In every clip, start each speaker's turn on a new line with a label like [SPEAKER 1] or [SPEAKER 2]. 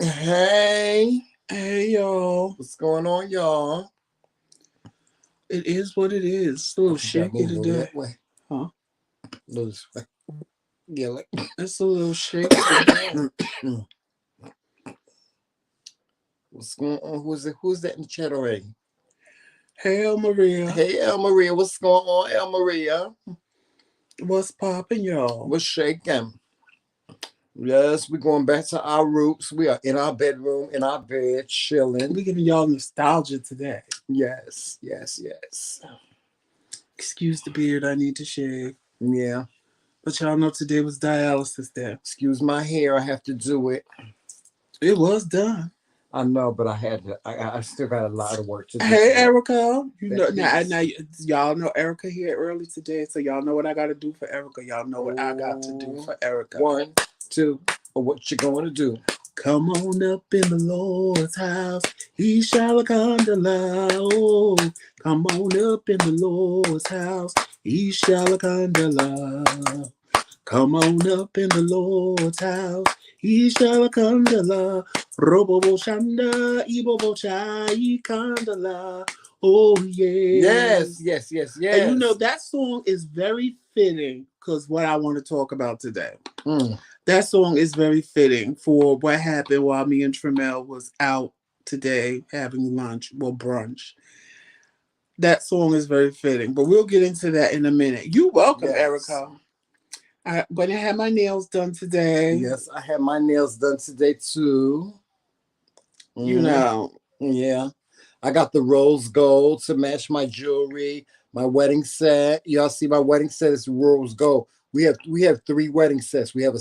[SPEAKER 1] Hey,
[SPEAKER 2] Hey y'all,
[SPEAKER 1] what's going on, y'all?
[SPEAKER 2] it is what it is. It's a little
[SPEAKER 1] Okay, gotta
[SPEAKER 2] shaky
[SPEAKER 1] move over
[SPEAKER 2] today,
[SPEAKER 1] that way.
[SPEAKER 2] huh?
[SPEAKER 1] Move this way. Yeah, like.
[SPEAKER 2] It's a little shaky today.
[SPEAKER 1] What's going on? Who's that in the chat already?
[SPEAKER 2] Hey Maria,
[SPEAKER 1] Hey, El Maria, what's going on, El Maria?
[SPEAKER 2] what's poppin', y'all?
[SPEAKER 1] What's shaking? Yes, we're going back to our roots. We are in our bedroom, in our bed, chilling.
[SPEAKER 2] We giving y'all nostalgia today.
[SPEAKER 1] Yes.
[SPEAKER 2] Excuse the beard, I need to shave.
[SPEAKER 1] Yeah.
[SPEAKER 2] But y'all know today was dialysis day.
[SPEAKER 1] Excuse my hair, I have to do it.
[SPEAKER 2] It was done.
[SPEAKER 1] I know, but I had to. I still got a lot of work to do.
[SPEAKER 2] Hey
[SPEAKER 1] today.
[SPEAKER 2] Erica, you know
[SPEAKER 1] That
[SPEAKER 2] now y'all know Erica here early today, so y'all know what I got to do for Erica. Y'all know what I got to do for Erica.
[SPEAKER 1] 1, 2, or what you going to do?
[SPEAKER 2] Come on up in the Lord's house. He shall condala. Oh, come on up in the Lord's house. He shall condala. Come on up in the Lord's house. He shall condala. Robobo shanda, ibobo chai condala. Oh yeah.
[SPEAKER 1] Yes.
[SPEAKER 2] And you know that song is very fitting because what I want to talk about today. That song is very fitting for what happened while me and Tremel was out today having lunch, well, brunch. That song is very fitting, but we'll get into that in a minute. You welcome,
[SPEAKER 1] Yes.
[SPEAKER 2] Erica. I'm going to have my nails done today.
[SPEAKER 1] Yes, I had my nails done today too.
[SPEAKER 2] You know.
[SPEAKER 1] Yeah. I got the rose gold to match my jewelry, my wedding set. Y'all see my wedding set is rose gold. We have 3 wedding sets. We have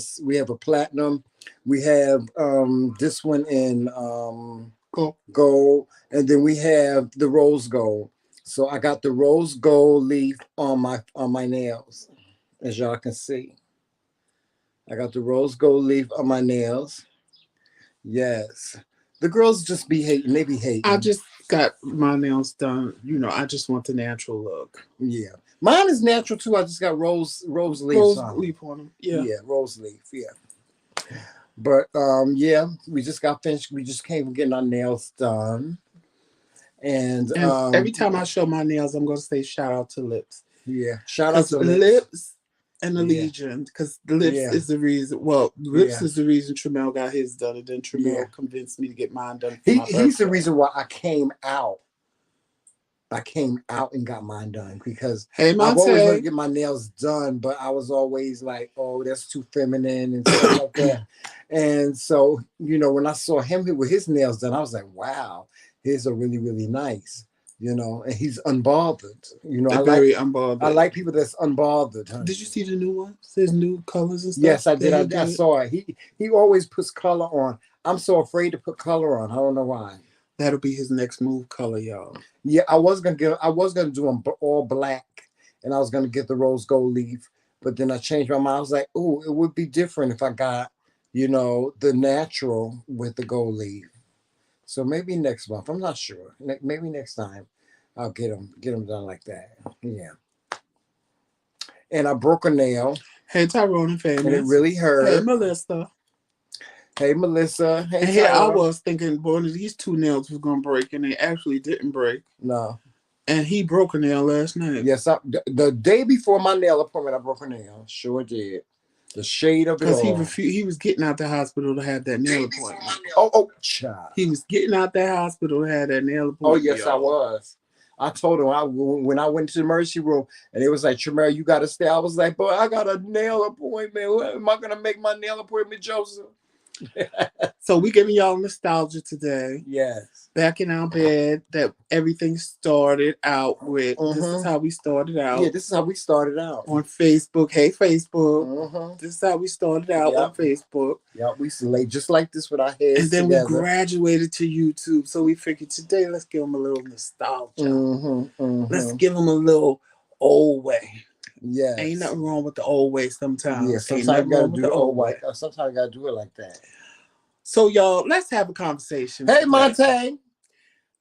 [SPEAKER 1] a platinum. We have this one in gold, and then we have the rose gold. So I got the rose gold leaf on my nails, as y'all can see. I got the rose gold leaf on my nails. Yes. The girls just be hating. They be hating.
[SPEAKER 2] I just got my nails done. You know, I just want the natural look.
[SPEAKER 1] Yeah. Mine is natural too. I just got rose leaves
[SPEAKER 2] leaf on them. Yeah.
[SPEAKER 1] Yeah, rose leaf. Yeah. But yeah, we just got finished. We just came from getting our nails done. And
[SPEAKER 2] every time I show my nails, I'm gonna say shout out to Lips.
[SPEAKER 1] Yeah. Shout out to
[SPEAKER 2] Lips and Allegiant, because the Lips is the reason. Well, Lips is the reason Tremel got his done, and then Tremel convinced me to get mine done.
[SPEAKER 1] He's the reason why I came out and got mine done, because I've always wanted to get my nails done, but I was always like, oh, that's too feminine and stuff like that. And so, you know, when I saw him with his nails done, I was like, wow, his are really, really nice. You know, and he's unbothered. You know,
[SPEAKER 2] very unbothered.
[SPEAKER 1] I like people that's unbothered. Honey.
[SPEAKER 2] Did you see the new ones? His new colors and stuff?
[SPEAKER 1] Yes, I did. I saw it. He always puts color on. I'm so afraid to put color on. I don't know why.
[SPEAKER 2] That'll be his next move color, y'all.
[SPEAKER 1] Yeah, I was gonna do them all black, and I was gonna get the rose gold leaf, but then I changed my mind. I was like, oh, it would be different if I got, you know, the natural with the gold leaf. So maybe next month. I'm not sure. Maybe next time, I'll get them done like that. Yeah. And I broke a nail.
[SPEAKER 2] Hey, Tyrone and Famous.
[SPEAKER 1] And it really hurt.
[SPEAKER 2] Hey, Melissa.
[SPEAKER 1] Hey, Melissa. Hey,
[SPEAKER 2] and here I was thinking one of these 2 nails was going to break, and they actually didn't break.
[SPEAKER 1] No.
[SPEAKER 2] And he broke a nail last night.
[SPEAKER 1] Yes, the day before my nail appointment, I broke a nail. Sure did. The shade of it all.
[SPEAKER 2] Because he was getting out the hospital to have that nail appointment.
[SPEAKER 1] Oh, child.
[SPEAKER 2] He was getting out that hospital to have that nail appointment.
[SPEAKER 1] Oh, yes, I was. I told him when I went to the emergency room and it was like, Tremel, you got to stay. I was like, boy, I got a nail appointment. What am I going to make my nail appointment, Joseph?
[SPEAKER 2] So we giving y'all nostalgia today.
[SPEAKER 1] Yes.
[SPEAKER 2] Back in our bed, that everything started out with. This is how we started out.
[SPEAKER 1] Yeah, this is how we started out.
[SPEAKER 2] On Facebook. Hey, Facebook. This is how we started out on Facebook.
[SPEAKER 1] Yeah, we used to lay just like this with our heads
[SPEAKER 2] and then
[SPEAKER 1] together.
[SPEAKER 2] We graduated to YouTube. So we figured today, let's give them a little nostalgia. Let's give them a little old way.
[SPEAKER 1] Yeah,
[SPEAKER 2] ain't nothing wrong with the old way sometimes.
[SPEAKER 1] Yeah, sometimes you gotta do the old way. Sometimes you gotta do it like that.
[SPEAKER 2] So y'all, let's have a conversation.
[SPEAKER 1] Hey, Monte.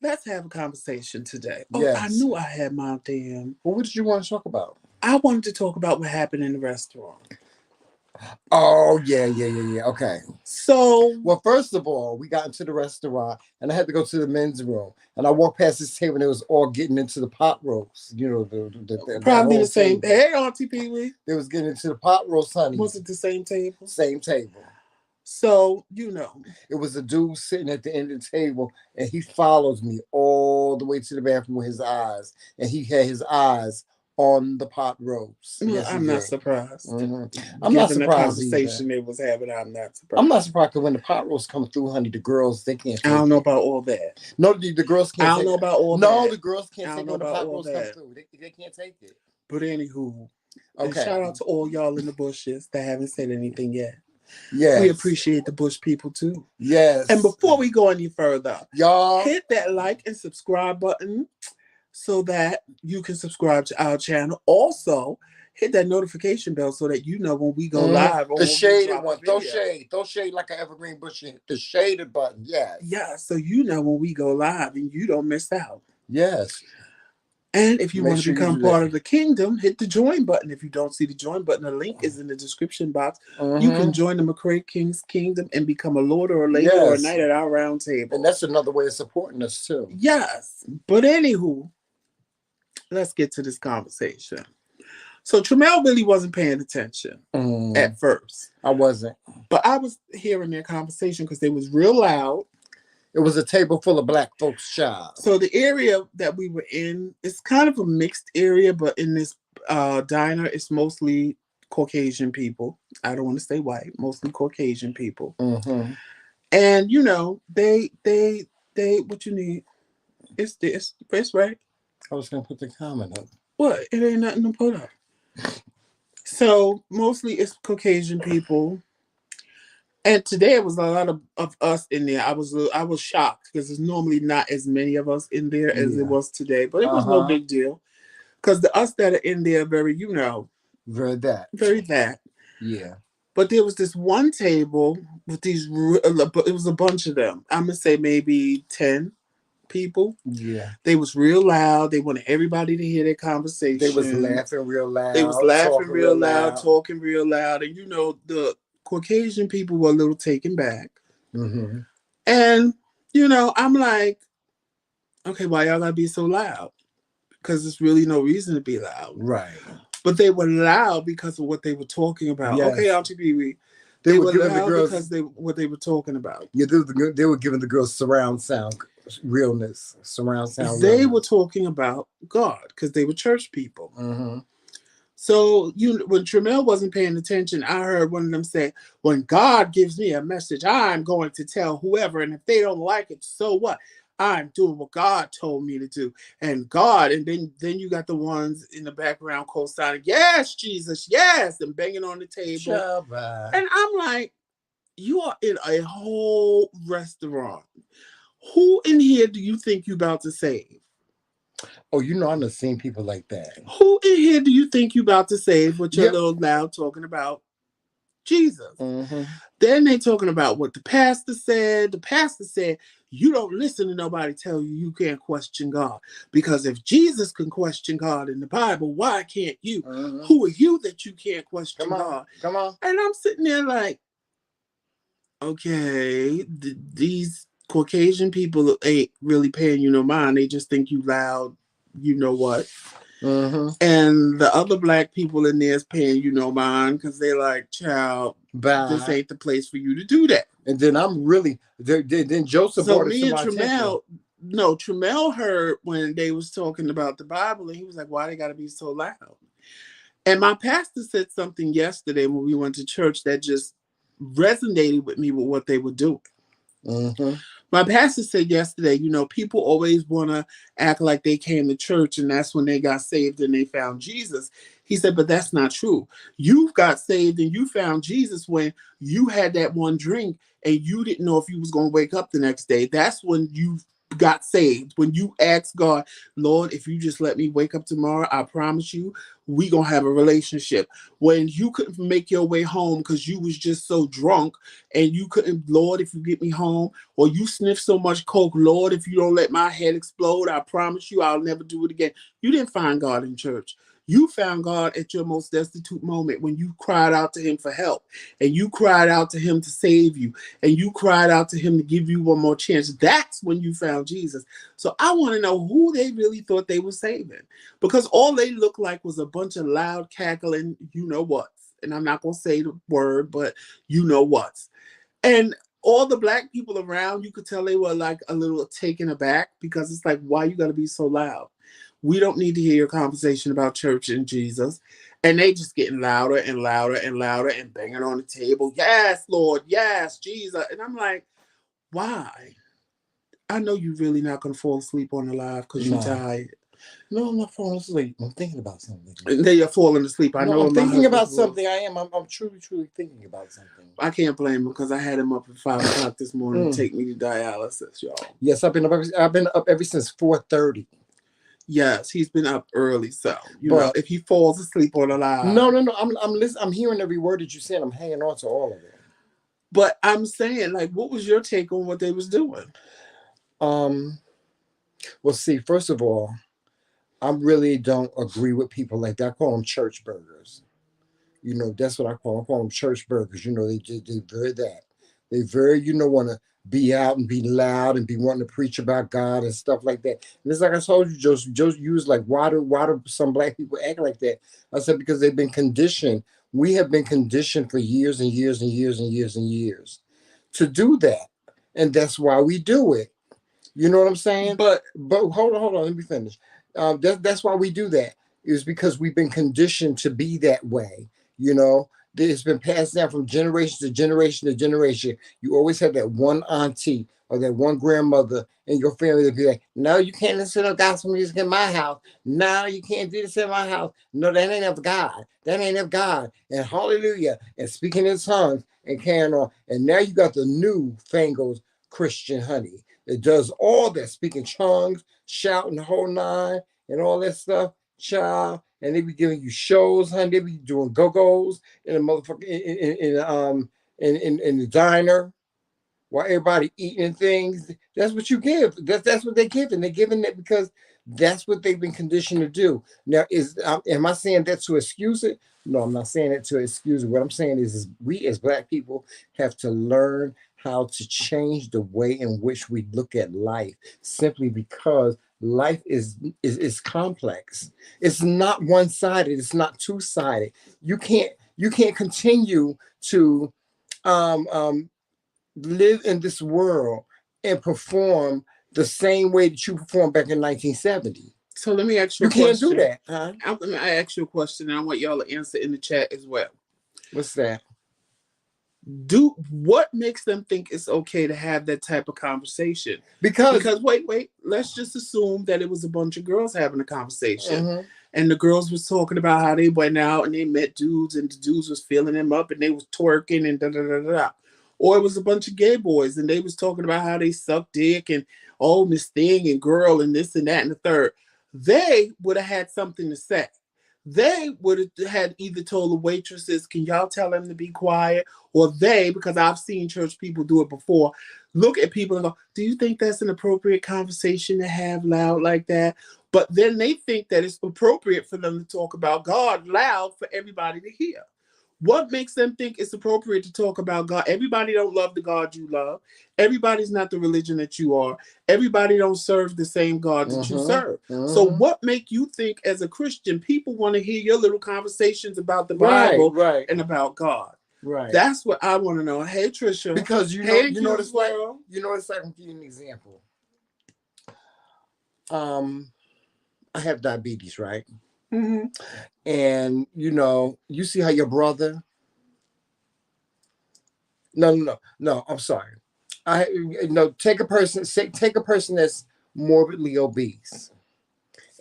[SPEAKER 2] Let's have a conversation today.
[SPEAKER 1] Yes.
[SPEAKER 2] Oh, I knew I had my damn.
[SPEAKER 1] Well, what did you want to talk about?
[SPEAKER 2] I wanted to talk about what happened in the restaurant.
[SPEAKER 1] Oh, yeah. Okay.
[SPEAKER 2] So
[SPEAKER 1] Well, first of all, we got into the restaurant and I had to go to the men's room. And I walked past this table and it was all getting into the pot roast. You know, that
[SPEAKER 2] probably
[SPEAKER 1] whole
[SPEAKER 2] the same.
[SPEAKER 1] table.
[SPEAKER 2] Hey, Auntie Pee Wee.
[SPEAKER 1] They was getting into the pot roast, honey.
[SPEAKER 2] Was it the same table?
[SPEAKER 1] Same table.
[SPEAKER 2] So, you know.
[SPEAKER 1] It was a dude sitting at the end of the table and he follows me all the way to the bathroom with his eyes. And he had his eyes on the pot roast.
[SPEAKER 2] Well,
[SPEAKER 1] Yes,
[SPEAKER 2] I'm not surprised.
[SPEAKER 1] Mm-hmm. I'm not surprised
[SPEAKER 2] the conversation
[SPEAKER 1] either.
[SPEAKER 2] they was having, I'm not surprised.
[SPEAKER 1] I'm not surprised because when the pot roast come through, honey, the girls, they can't take
[SPEAKER 2] I don't know about all that.
[SPEAKER 1] No, the girls can't
[SPEAKER 2] I don't know about all that.
[SPEAKER 1] No, the girls can't take it when the pot roast come through. They can't take it.
[SPEAKER 2] But anywho,
[SPEAKER 1] okay.
[SPEAKER 2] Shout out to all y'all in the bushes that haven't said anything yet.
[SPEAKER 1] Yes.
[SPEAKER 2] We appreciate the bush people too.
[SPEAKER 1] Yes.
[SPEAKER 2] And before we go any further,
[SPEAKER 1] y'all
[SPEAKER 2] hit that like and subscribe button so that you can subscribe to our channel. Also, hit that notification bell so that you know when we go live.
[SPEAKER 1] The shaded one. Throw shade like an evergreen bush. The shaded button. Yes.
[SPEAKER 2] Yeah, so you know when we go live and you don't miss out.
[SPEAKER 1] Yes.
[SPEAKER 2] And if you want to become part of the kingdom, hit the join button. If you don't see the join button, the link is in the description box. You can join the McCraeKingz Kingdom and become a lord or a lady or a knight at our round table.
[SPEAKER 1] And that's another way of supporting us too.
[SPEAKER 2] Yes. But anywho, let's get to this conversation. So Tramel really wasn't paying attention at first.
[SPEAKER 1] I wasn't.
[SPEAKER 2] But I was hearing their conversation because they was real loud.
[SPEAKER 1] It was a table full of black folks, child.
[SPEAKER 2] So the area that we were in, it's kind of a mixed area, but in this diner, it's mostly Caucasian people. I don't want to say white, mostly Caucasian people. And you know, they what you need? It's right.
[SPEAKER 1] I was gonna put the comment up.
[SPEAKER 2] What? It ain't nothing to put up. So mostly it's Caucasian people. And today it was a lot of us in there. I was shocked because there's normally not as many of us in there as it was today. But it was no big deal. Because the us that are in there are very, you know.
[SPEAKER 1] Very that.
[SPEAKER 2] Yeah. But there was this one table with these, it was a bunch of them. I'm going to say maybe 10 people.
[SPEAKER 1] Yeah.
[SPEAKER 2] They was real loud. They wanted everybody to hear their conversation.
[SPEAKER 1] They was laughing real loud.
[SPEAKER 2] They was laughing real loud, talking real loud. And you know, the Caucasian people were a little taken back. And, you know, I'm like, okay, why y'all gotta be so loud? Because there's really no reason to be loud.
[SPEAKER 1] Right.
[SPEAKER 2] But they were loud because of what they were talking about. Yes. Okay, Auntie Pee Wee. They were loud because what they were talking about.
[SPEAKER 1] Yeah, they were giving the girls surround sound realness. Surround sound
[SPEAKER 2] They
[SPEAKER 1] realness.
[SPEAKER 2] were talking about God because they were church people. So when Tramel wasn't paying attention, I heard one of them say, when God gives me a message, I'm going to tell whoever, and if they don't like it, so what? I'm doing what God told me to do. And God, and then you got the ones in the background co-signing, yes, Jesus, yes, and banging on the table.
[SPEAKER 1] Shabba.
[SPEAKER 2] And I'm like, you are in a whole restaurant. Who in here do you think you about to save?
[SPEAKER 1] Oh, you know, I've seen people like that.
[SPEAKER 2] Who in here do you think you about to save with your little loud talking about Jesus? Then they talking about what the pastor said. The pastor said, you don't listen to nobody tell you you can't question God. Because if Jesus can question God in the Bible, why can't you? Who are you that you can't question God?
[SPEAKER 1] Come on.
[SPEAKER 2] And I'm sitting there like, okay, these Caucasian people ain't really paying you no mind. They just think you loud, you know what. And the other black people in there is paying you no mind because they're like, child, this ain't the place for you to do that. And then
[SPEAKER 1] then Joseph brought it to my attention.
[SPEAKER 2] Tramel heard when they was talking about the Bible and he was like, why they got to be so loud? And my pastor said something yesterday when we went to church that just resonated with me with what they were doing. My pastor said yesterday, you know, people always want to act like they came to church and that's when they got saved and they found Jesus. He said, but that's not true. You got saved and you found Jesus when you had that one drink and you didn't know if you was going to wake up the next day. That's when you got saved. When you asked God, Lord, if you just let me wake up tomorrow, I promise you, we gonna have a relationship. When you couldn't make your way home because you was just so drunk and you couldn't, Lord, if you get me home, or you sniff so much coke, Lord, if you don't let my head explode, I promise you I'll never do it again. You didn't find God in church. You found God at your most destitute moment when you cried out to him for help, and you cried out to him to save you, and you cried out to him to give you one more chance. That's when you found Jesus. So I want to know who they really thought they were saving, because all they looked like was a bunch of loud cackling, you know what. And I'm not going to say the word, but you know what. And all the black people around, you could tell they were like a little taken aback, because it's like, why you got to be so loud? We don't need to hear your conversation about church and Jesus. And they just getting louder and louder and louder and banging on the table. Yes, Lord. Yes, Jesus. And I'm like, why? I know you're really not going to fall asleep on the live because you're
[SPEAKER 1] No.
[SPEAKER 2] tired.
[SPEAKER 1] No, I'm not falling asleep. I'm thinking about something.
[SPEAKER 2] And then you're falling asleep. I
[SPEAKER 1] No,
[SPEAKER 2] know
[SPEAKER 1] I'm thinking about something. I am. I'm truly, truly thinking about something.
[SPEAKER 2] I can't blame him because I had him up at 5 o'clock this morning to take me to dialysis, y'all.
[SPEAKER 1] Yes, I've been up ever since 4:30.
[SPEAKER 2] Yes, he's been up early, so you know if he falls asleep on the live.
[SPEAKER 1] No. I'm listening. I'm hearing every word that you said. I'm hanging on to all of it.
[SPEAKER 2] But I'm saying, like, what was your take on what they was doing?
[SPEAKER 1] Well, see, first of all, I really don't agree with people like that. I call them church burgers. You know, that's what I call them. I call them church burgers. You know, they very that. They very, want to be out and be loud and be wanting to preach about God and stuff like that. And it's like I told you, just use like why do some black people act like that? I said because they've been conditioned. We have been conditioned for years and years and years and years and years to do that, and that's why we do it. You know what I'm saying? But hold on, let me finish. That's why we do that. Is because we've been conditioned to be that way. You know, it's been passed down from generation to generation to generation. You always have that one auntie or that one grandmother in your family that be like, "No, you can't listen to gospel music in my house. No, you can't do this in my house. No, that ain't of God. That ain't of God." And hallelujah, and speaking in tongues and carrying on. And now you got the new fangled Christian honey. It does all that, speaking tongues, shouting the whole nine, and all that stuff, child. And they be giving you shows, honey. They be doing go-go's in the motherfucker in the diner while everybody eating things. That's what you give. That's what they're giving. They're giving it because that's what they've been conditioned to do. Now, am I saying that to excuse it? No, I'm not saying it to excuse it. What I'm saying is we as black people have to learn how to change the way in which we look at life, simply because life is complex. It's not one-sided. It's not two-sided. You can't continue to live in this world and perform the same way that you performed back in 1970.
[SPEAKER 2] So let me ask you
[SPEAKER 1] a question. You can't do that, huh?
[SPEAKER 2] Let me ask you a question, and I want y'all to answer in the chat as well.
[SPEAKER 1] What's that?
[SPEAKER 2] What makes them think it's okay to have that type of conversation? Because wait, let's just assume that it was a bunch of girls having a conversation, and the girls was talking about how they went out and they met dudes, and the dudes was filling them up, and they was twerking and da da da da. Or it was a bunch of gay boys and they was talking about how they suck dick and Miss Thing and girl and this and that and the third. They would have had something to say. They would have had either told the waitresses, "Can y'all tell them to be quiet?" Or they, because I've seen church people do it before, look at people and go, "Do you think that's an appropriate conversation to have loud like that?" But then they think that it's appropriate for them to talk about God loud for everybody to hear. What makes them think it's appropriate to talk about God? Everybody don't love the God you love. Everybody's not the religion that you are. Everybody don't serve the same God that you serve. So what make you think as a Christian, people want to hear your little conversations about the Bible and about God? Right. That's what I want to know. Hey, Trisha.
[SPEAKER 1] Because you know it's like, I'm giving you an example. I have diabetes, right? Mm-hmm. And you see how your brother. No. I'm sorry. Take a person that's morbidly obese,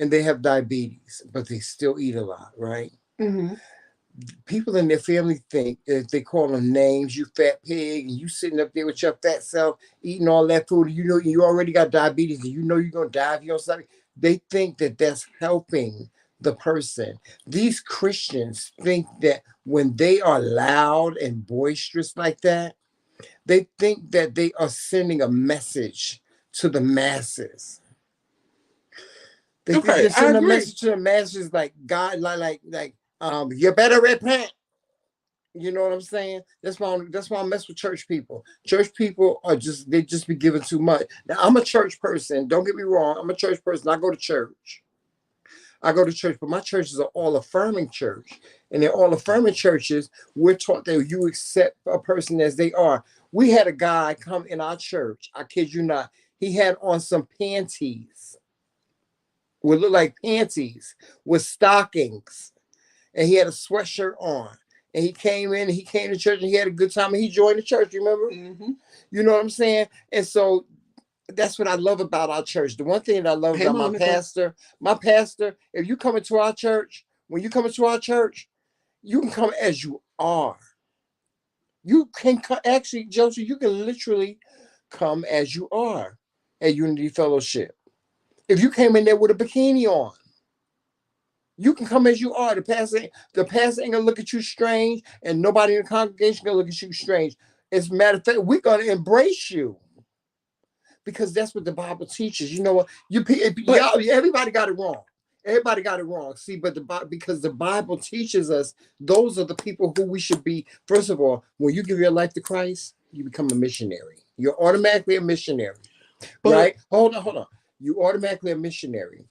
[SPEAKER 1] and they have diabetes, but they still eat a lot, right? Mm-hmm. People in their family think if they call them names, "You fat pig," and you sitting up there with your fat self eating all that food, you already got diabetes, and you're gonna die if you don't stop. They think that that's helping the person. These Christians think that when they are loud and boisterous like that, they think that they are sending a message to the masses.
[SPEAKER 2] Okay,
[SPEAKER 1] They
[SPEAKER 2] I
[SPEAKER 1] send a
[SPEAKER 2] agree.
[SPEAKER 1] message to the masses like God, you better repent. You know what I'm saying? That's why I mess with church people. Church people they just be giving too much. Now I'm a church person. Don't get me wrong. I'm a church person. I go to church. But my church is an all affirming church. And in all affirming churches, we're taught that you accept a person as they are. We had a guy come in our church. I kid you not. He had on some panties, would look like panties with stockings, and he had a sweatshirt on. And he came to church and he had a good time and he joined the church, remember?
[SPEAKER 2] Mm-hmm.
[SPEAKER 1] You know what I'm saying? And so that's what I love about our church. The one thing that I love
[SPEAKER 2] Hey,
[SPEAKER 1] about
[SPEAKER 2] Monica.
[SPEAKER 1] my pastor, if you come into our church, when you come into our church, you can come as you are. You can actually, Joseph, you can literally come as you are at Unity Fellowship. If you came in there with a bikini on, you can come as you are. The pastor ain't gonna look at you strange, and nobody in the congregation gonna look at you strange. As a matter of fact, we're gonna embrace you because that's what the Bible teaches. You know what? Everybody got it wrong. Everybody got it wrong. See, but because the Bible teaches us those are the people who we should be. First of all, when you give your life to Christ, you become a missionary. You're automatically a missionary, right? Hold on. You automatically a missionary.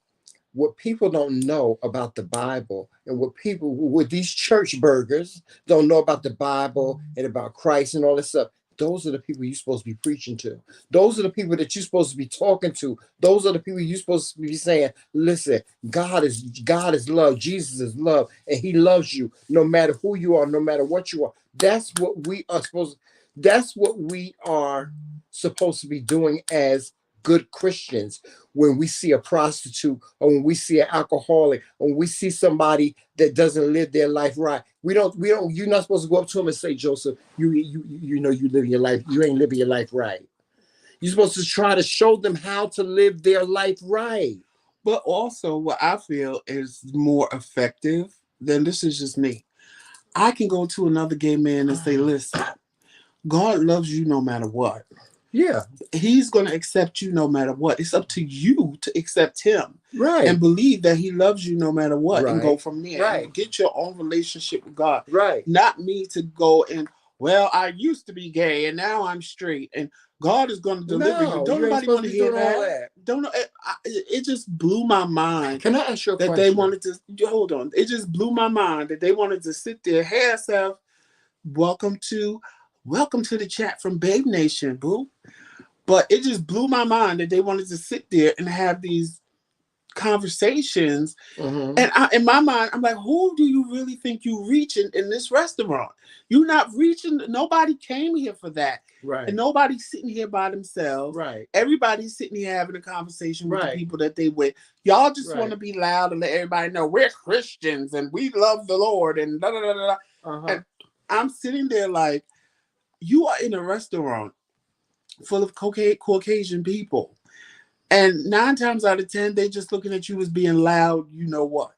[SPEAKER 1] What people don't know about the Bible and what these church burgers don't know about the Bible and about Christ and all this stuff, those are the people you're supposed to be preaching to. Those are the people that you're supposed to be talking to. Those are the people you're supposed to be saying, listen, God is love. Jesus is love. And he loves you no matter who you are, no matter what you are. That's what we are supposed to be doing as good Christians. When we see a prostitute or when we see an alcoholic or when we see somebody that doesn't live their life right, you're not supposed to go up to them and say, Joseph, you know you live your life, you ain't living your life right. You're supposed to try to show them how to live their life right.
[SPEAKER 2] But also what I feel is more effective than, this is just me. I can go to another gay man and say, listen, God loves you no matter what.
[SPEAKER 1] Yeah.
[SPEAKER 2] He's going to accept you no matter what. It's up to you to accept him.
[SPEAKER 1] Right.
[SPEAKER 2] And believe that he loves you no matter what, and go from there.
[SPEAKER 1] Right.
[SPEAKER 2] And get your own relationship with God.
[SPEAKER 1] Right.
[SPEAKER 2] Not me to go and, well, I used to be gay and now I'm straight and God is going to deliver you. Don't nobody want to hear that. Don't know. It just blew my mind.
[SPEAKER 1] Can I ask you a question?
[SPEAKER 2] They wanted to, hold on. It just blew my mind that they wanted to sit there. Hey, yourself. Welcome to the chat from Babe Nation, boo. But it just blew my mind that they wanted to sit there and have these conversations. Mm-hmm. And in my mind, I'm like, who do you really think you reaching in this restaurant? You're not reaching. Nobody came here for that. Right. And nobody's sitting here by themselves. Right. Everybody's sitting here having a conversation with the people that they with. Y'all just want to be loud and let everybody know we're Christians and we love the Lord and da da da da. Uh-huh. And I'm sitting there like, you are in a restaurant full of Caucasian people. And 9 times out of 10, they just looking at you as being loud, you know what.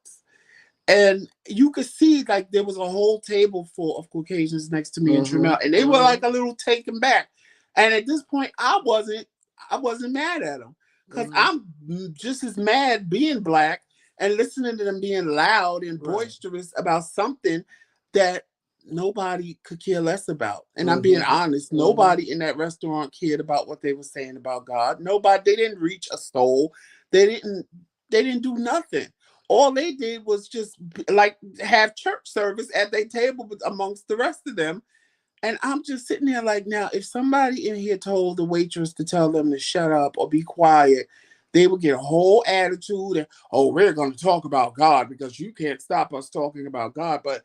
[SPEAKER 2] And you could see like there was a whole table full of Caucasians next to me and Tramel, and they were like a little taken back. And at this point, I wasn't mad at them because I'm just as mad being black and listening to them being loud and boisterous about something that nobody could care less about. And I'm being honest, nobody in that restaurant cared about what they were saying about God. They didn't reach a soul. They didn't do nothing. All they did was just like have church service at their table amongst the rest of them. And I'm just sitting there like, now, if somebody in here told the waitress to tell them to shut up or be quiet, they would get a whole attitude and, oh, we're going to talk about God because you can't stop us talking about God. But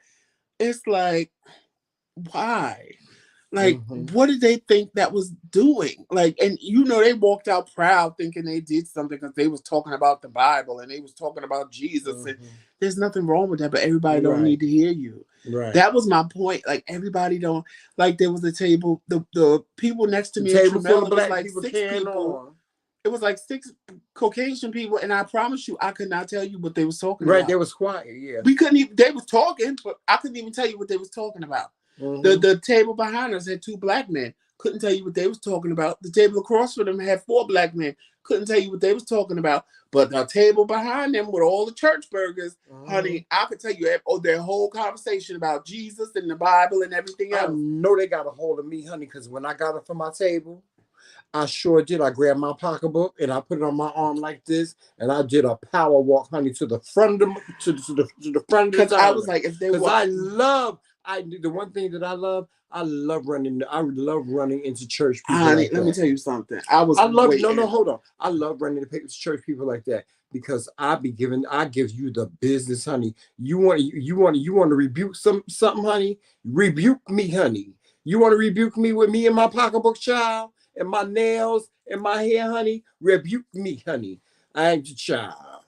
[SPEAKER 2] it's like, why? Like, what did they think that was doing? Like, and they walked out proud thinking they did something because they was talking about the Bible and they was talking about Jesus. And there's nothing wrong with that, but everybody don't need to hear you. Right. That was my point. Like, everybody don't, like, there was a table, the people next to me,
[SPEAKER 1] table full of black people,
[SPEAKER 2] 6 people. It was like 6 Caucasian people, and I promise you, I could not tell you what they was talking about.
[SPEAKER 1] Right, they was quiet, yeah.
[SPEAKER 2] We couldn't even, they was talking, but I couldn't even tell you what they was talking about. The table behind us had 2 black men. Couldn't tell you what they was talking about. The table across from them had 4 black men. Couldn't tell you what they was talking about. But the table behind them with all the church burgers, honey, I could tell you their whole conversation about Jesus and the Bible and everything else.
[SPEAKER 1] I know they got a hold of me, honey, because when I got up from my table, I sure did. I grabbed my pocketbook and I put it on my arm like this, and I did a power walk, honey, to the front of the front of the
[SPEAKER 2] Because I was like, if they
[SPEAKER 1] because the one thing that I love running. I love running into church people.
[SPEAKER 2] Honey,
[SPEAKER 1] like
[SPEAKER 2] let
[SPEAKER 1] that.
[SPEAKER 2] Me tell you something.
[SPEAKER 1] I love hold on. I love running into church people like that because I give you the business, honey. You want to rebuke something, honey? Rebuke me, honey. You want to rebuke me with me and my pocketbook, child, and my nails and my hair, honey? Rebuke me, honey. I ain't your child.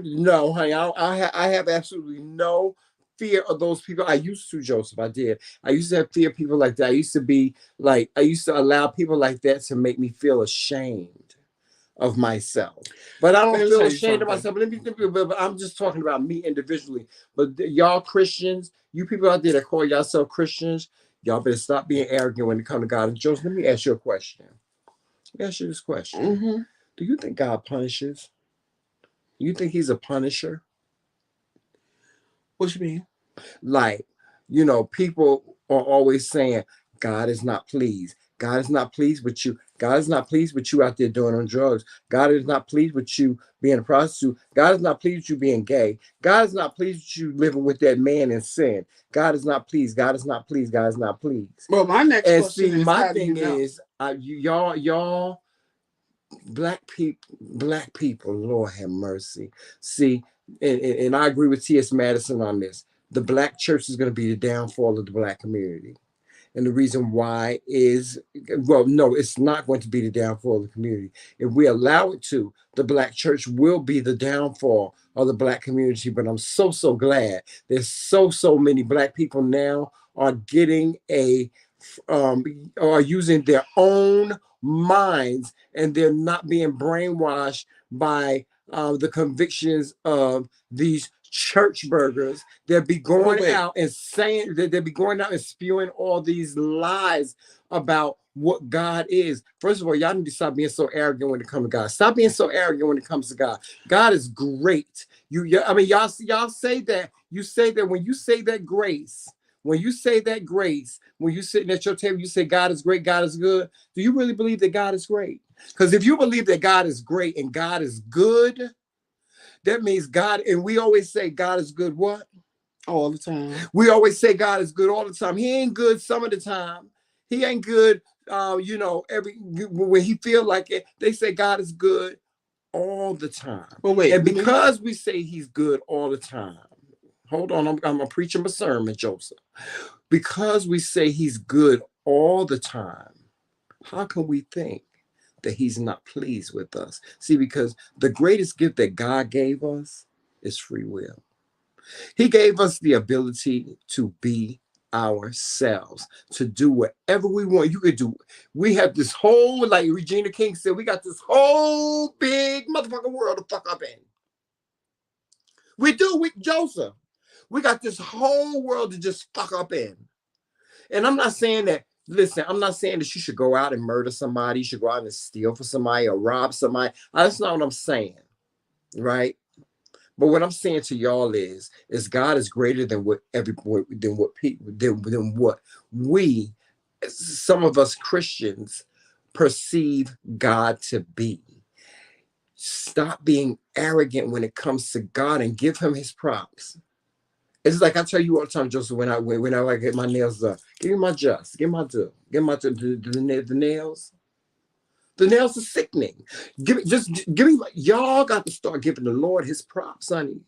[SPEAKER 1] No, honey. I have absolutely no fear of those people. I used to, Joseph. I did. I used to have fear of people like that. I used to allow people like that to make me feel ashamed of myself. But I don't feel ashamed of myself. But I'm just talking about me individually. But y'all Christians, you people out there that call yourself Christians, y'all better stop being arrogant when it comes to God. And Joseph, let me ask you a question. Let me ask you this question. Do you think God punishes? You think he's a punisher?
[SPEAKER 2] What you mean?
[SPEAKER 1] Like, people are always saying, God is not pleased. God is not pleased with you. God is not pleased with you out there doing on drugs. God is not pleased with you being a prostitute. God is not pleased with you being gay. God is not pleased with you living with that man in sin. God is not pleased. God is not pleased. God is not pleased.
[SPEAKER 2] Well, my next question is,
[SPEAKER 1] my thing is, y'all, black people, Lord have mercy. See, and I agree with T.S. Madison on this. The black church is going to be the downfall of the black community. And the reason why is, well, no, it's not going to be the downfall of the community. If we allow it to, the black church will be the downfall of the black community. But I'm so glad there's so many black people now are getting are using their own minds, and they're not being brainwashed by the convictions of these church burgers. They'll be going out and saying that they'll be going out and spewing all these lies about what God is. First of all, y'all need to stop being so arrogant when it comes to God. Stop being so arrogant when it comes to God. God is great. Y'all say that. You say that when you say that grace. When you say that grace, when you're sitting at your table, you say God is great, God is good. Do you really believe that God is great? Because if you believe that God is great and God is good, that means God, and we always say God is good what?
[SPEAKER 2] All the time.
[SPEAKER 1] We always say God is good all the time. He ain't good some of the time. He ain't good, when he feel like it. They say God is good all the time.
[SPEAKER 2] Well, wait.
[SPEAKER 1] And because we say he's good all the time, hold on, I'm preaching a sermon, Joseph. Because we say he's good all the time, how can we think that he's not pleased with us? See, because the greatest gift that God gave us is free will. He gave us the ability to be ourselves, to do whatever we want. You could do. We have this whole, like Regina King said, we got this whole big motherfucking world to fuck up in. We do, Joseph. We got this whole world to just fuck up in. And I'm not saying that, listen, I'm not saying that you should go out and murder somebody, you should go out and steal for somebody or rob somebody. That's not what I'm saying, right? But what I'm saying to y'all is God is greater than what we, some of us Christians, perceive God to be. Stop being arrogant when it comes to God and give him his props. It's like I tell you all the time, Joseph, when I get my nails done, give me my just, give my due, the nails. The nails are sickening. Give me. Y'all got to start giving the Lord his props, honey.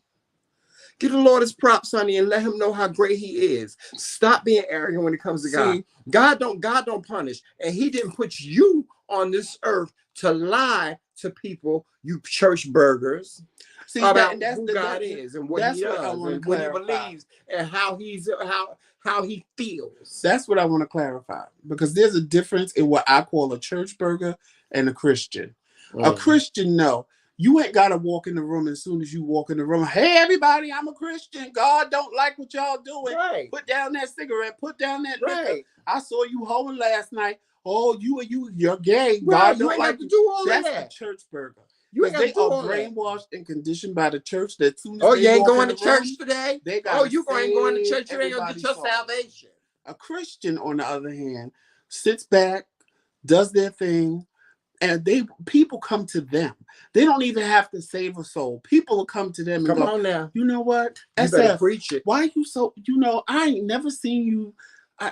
[SPEAKER 1] Give the Lord his props, honey, and let him know how great he is. Stop being arrogant when it comes to God. God don't punish, and he didn't put you on this earth to lie to people, you church burgers. See, about who God is and what he does and what he believes and how he feels.
[SPEAKER 2] That's what I want to clarify, because there's a difference in what I call a church burger and a Christian. A Christian, no. You ain't got to walk in the room as soon as you walk in the room. Hey, everybody, I'm a Christian. God don't like what y'all doing.
[SPEAKER 1] Right.
[SPEAKER 2] Put down that cigarette. Put down that liquor.
[SPEAKER 1] Right.
[SPEAKER 2] I saw you hoeing last night. Oh, you're gay.
[SPEAKER 1] Right.
[SPEAKER 2] God
[SPEAKER 1] You
[SPEAKER 2] don't
[SPEAKER 1] ain't
[SPEAKER 2] like
[SPEAKER 1] got to do all
[SPEAKER 2] That's
[SPEAKER 1] that.
[SPEAKER 2] a church burger.
[SPEAKER 1] You ain't got to
[SPEAKER 2] They
[SPEAKER 1] do
[SPEAKER 2] are
[SPEAKER 1] all that.
[SPEAKER 2] brainwashed and conditioned by the church that as soon as
[SPEAKER 1] Oh,
[SPEAKER 2] they
[SPEAKER 1] you ain't
[SPEAKER 2] walk
[SPEAKER 1] going
[SPEAKER 2] in
[SPEAKER 1] to
[SPEAKER 2] the room,
[SPEAKER 1] church today?
[SPEAKER 2] they
[SPEAKER 1] Oh,
[SPEAKER 2] got
[SPEAKER 1] you ain't going to church. You ain't going to get your
[SPEAKER 2] soul.
[SPEAKER 1] salvation.
[SPEAKER 2] A Christian, on the other hand, sits back, does their thing, and people come to them. They don't even have to save a soul. People will come to them and
[SPEAKER 1] Come
[SPEAKER 2] go,
[SPEAKER 1] on now.
[SPEAKER 2] you know what?
[SPEAKER 1] You
[SPEAKER 2] SF,
[SPEAKER 1] better preach it.
[SPEAKER 2] why you so, I ain't never seen you,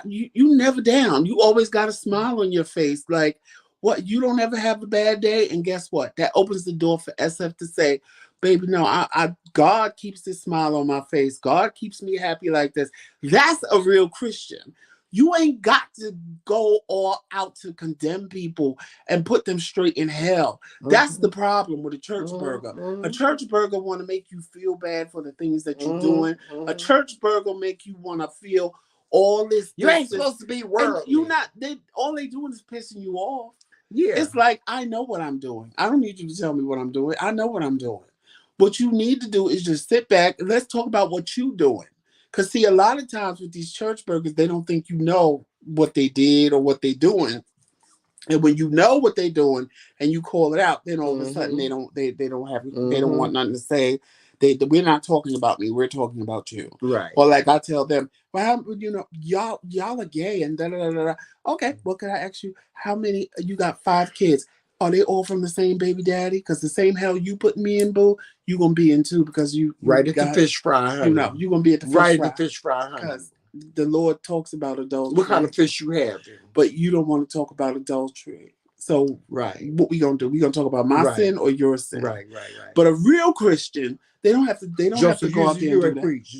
[SPEAKER 2] you never down. You always got a smile on your face. Like, what, you don't ever have a bad day? And guess what? That opens the door for SF to say, baby, no, God keeps this smile on my face. God keeps me happy like this. That's a real Christian. You ain't got to go all out to condemn people and put them straight in hell. That's the problem with a church burger. A church burger want to make you feel bad for the things that you're doing. A church burger make you want to feel all this.
[SPEAKER 1] You ain't supposed to be worldly.
[SPEAKER 2] You not. All they doing is pissing you off.
[SPEAKER 1] Yeah.
[SPEAKER 2] It's like, I know what I'm doing. I don't need you to tell me what I'm doing. I know what I'm doing. What you need to do is just sit back and let's talk about what you're doing. Because, see, a lot of times with these church burgers, they don't think you know what they did or what they're doing. And when you know what they're doing and you call it out, then all of a sudden they don't want nothing to say. We're not talking about me. We're talking about you.
[SPEAKER 1] Right.
[SPEAKER 2] Or like I tell them, well, y'all are gay and da da da da. Okay, well, can I ask you how many? You got 5 kids. Are they all from the same baby daddy? Because the same hell you put me in, boo, you gonna be in too. Because you
[SPEAKER 1] right at the fish fry, honey.
[SPEAKER 2] You gonna be at the fish fry.
[SPEAKER 1] Right at the fish fry, honey.
[SPEAKER 2] Because the Lord talks about adultery.
[SPEAKER 1] What kind of fish you have?
[SPEAKER 2] But you don't want to talk about adultery. So what we gonna do? We gonna talk about my sin or your sin?
[SPEAKER 1] Right.
[SPEAKER 2] But a real Christian, they don't have to go out there and do that.
[SPEAKER 1] Preach.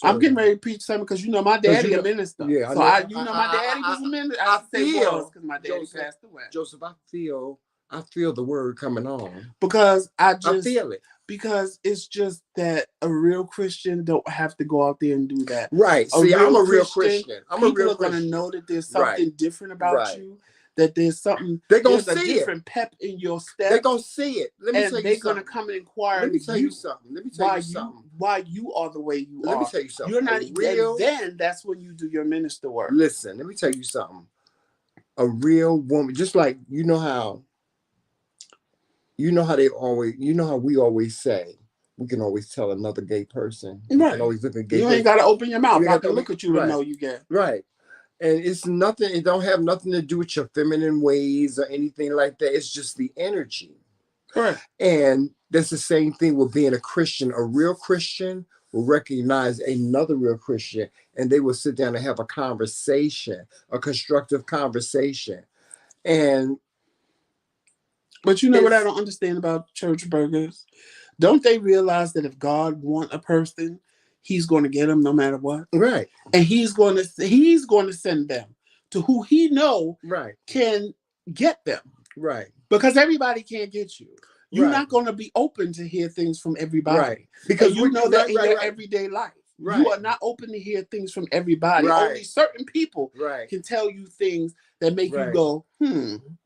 [SPEAKER 2] I'm getting ready to preach something because my daddy a minister.
[SPEAKER 1] Yeah,
[SPEAKER 2] so my daddy was a minister. I feel because my daddy passed away.
[SPEAKER 1] Joseph, I feel the word coming on
[SPEAKER 2] because I
[SPEAKER 1] feel it.
[SPEAKER 2] Because it's just that a real Christian don't have to go out there and do that.
[SPEAKER 1] Right. See, I'm a real Christian.
[SPEAKER 2] People are going to know that there's something different about you. That there's something.
[SPEAKER 1] They're going to see
[SPEAKER 2] a different pep in your step.
[SPEAKER 1] They're going to see it. Let me tell you something.
[SPEAKER 2] They're going to come and inquire.
[SPEAKER 1] Let me tell you something.
[SPEAKER 2] Why you are the way you are.
[SPEAKER 1] Let me tell you something.
[SPEAKER 2] You're not real. Then that's when you do your minister work.
[SPEAKER 1] Listen, let me tell you something. A real woman, just like you know how we always say, we can always tell another gay person. Right. You can always look at gay.
[SPEAKER 2] You ain't got to open your mouth. I can look at you and know you gay.
[SPEAKER 1] Right. And it's nothing. It don't have nothing to do with your feminine ways or anything like that. It's just the energy.
[SPEAKER 2] Correct.
[SPEAKER 1] And that's the same thing with being a Christian. A real Christian will recognize another real Christian, and they will sit down and have a conversation, a constructive conversation.
[SPEAKER 2] But you know what I don't understand about church burgers? Don't they realize that if God wants a person, He's going to get them no matter what?
[SPEAKER 1] Right.
[SPEAKER 2] And He's going to send them to who He know can get them.
[SPEAKER 1] Right.
[SPEAKER 2] Because everybody can't get you. You're not going to be open to hear things from everybody.
[SPEAKER 1] Right. Because
[SPEAKER 2] you know that in your everyday life. Right. You are not open to hear things from everybody. Right. Only certain people can tell you things that make you go,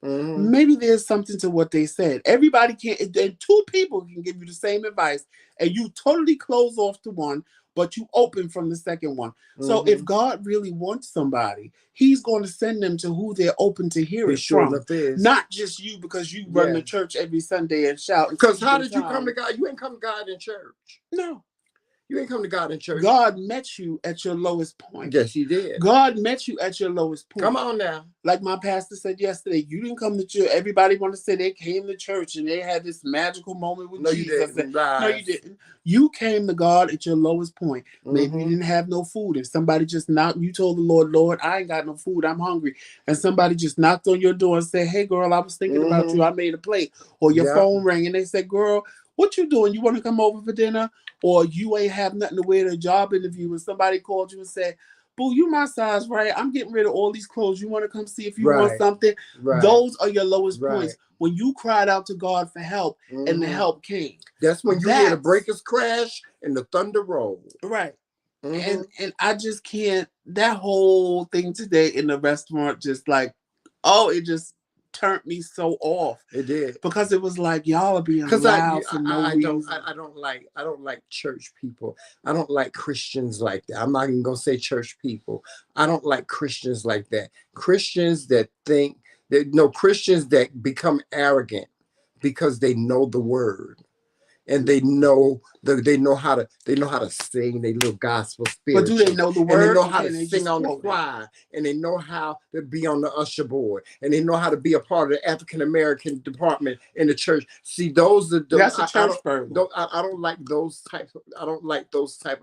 [SPEAKER 2] maybe there's something to what they said. Everybody can't, and 2 people can give you the same advice, and you totally close off to one, but you open from the second one. So if God really wants somebody, He's going to send them to who they're open to hear it from. Not just you, because you run the church every Sunday and shout.
[SPEAKER 1] Because how did you come to God? You ain't come to God in church.
[SPEAKER 2] No.
[SPEAKER 1] You ain't come to God in church.
[SPEAKER 2] God met you at your lowest point.
[SPEAKER 1] Yes, He did.
[SPEAKER 2] God met you at your lowest point.
[SPEAKER 1] Come on now.
[SPEAKER 2] Like my pastor said yesterday, you didn't come to church. Everybody want to say they came to church and they had this magical moment with Jesus.
[SPEAKER 1] You didn't.
[SPEAKER 2] No, you didn't. You came to God at your lowest point. Maybe you didn't have no food. If somebody just knocked, you told the Lord, Lord, I ain't got no food. I'm hungry. And somebody just knocked on your door and said, hey, girl, I was thinking about you. I made a plate. Or your phone rang and they said, girl, what you doing? You want to come over for dinner? Or you ain't have nothing to wear to a job interview and somebody called you and said, boo, you my size, right? I'm getting rid of all these clothes. You want to come see if you want something? Right. Those are your lowest points. When you cried out to God for help and the help came.
[SPEAKER 1] That's when you hear the breakers crash and the thunder roll.
[SPEAKER 2] Right. And I just can't, that whole thing today in the restaurant just like, it just turned me so off.
[SPEAKER 1] It did.
[SPEAKER 2] Because it was like y'all are being
[SPEAKER 1] Because
[SPEAKER 2] loud for no reason.
[SPEAKER 1] I don't like church people. I don't like Christians like that. I'm not even gonna say church people. I don't like Christians like that. Christians that think that Christians that become arrogant because they know the word. And they know how to sing their little gospel spiritual.
[SPEAKER 2] But do they know the word?
[SPEAKER 1] And they know how to sing on the choir. And they know how to be on the usher board. And they know how to be a part of the African American department in the church. See, those are
[SPEAKER 2] that's a church burden.
[SPEAKER 1] I don't like those type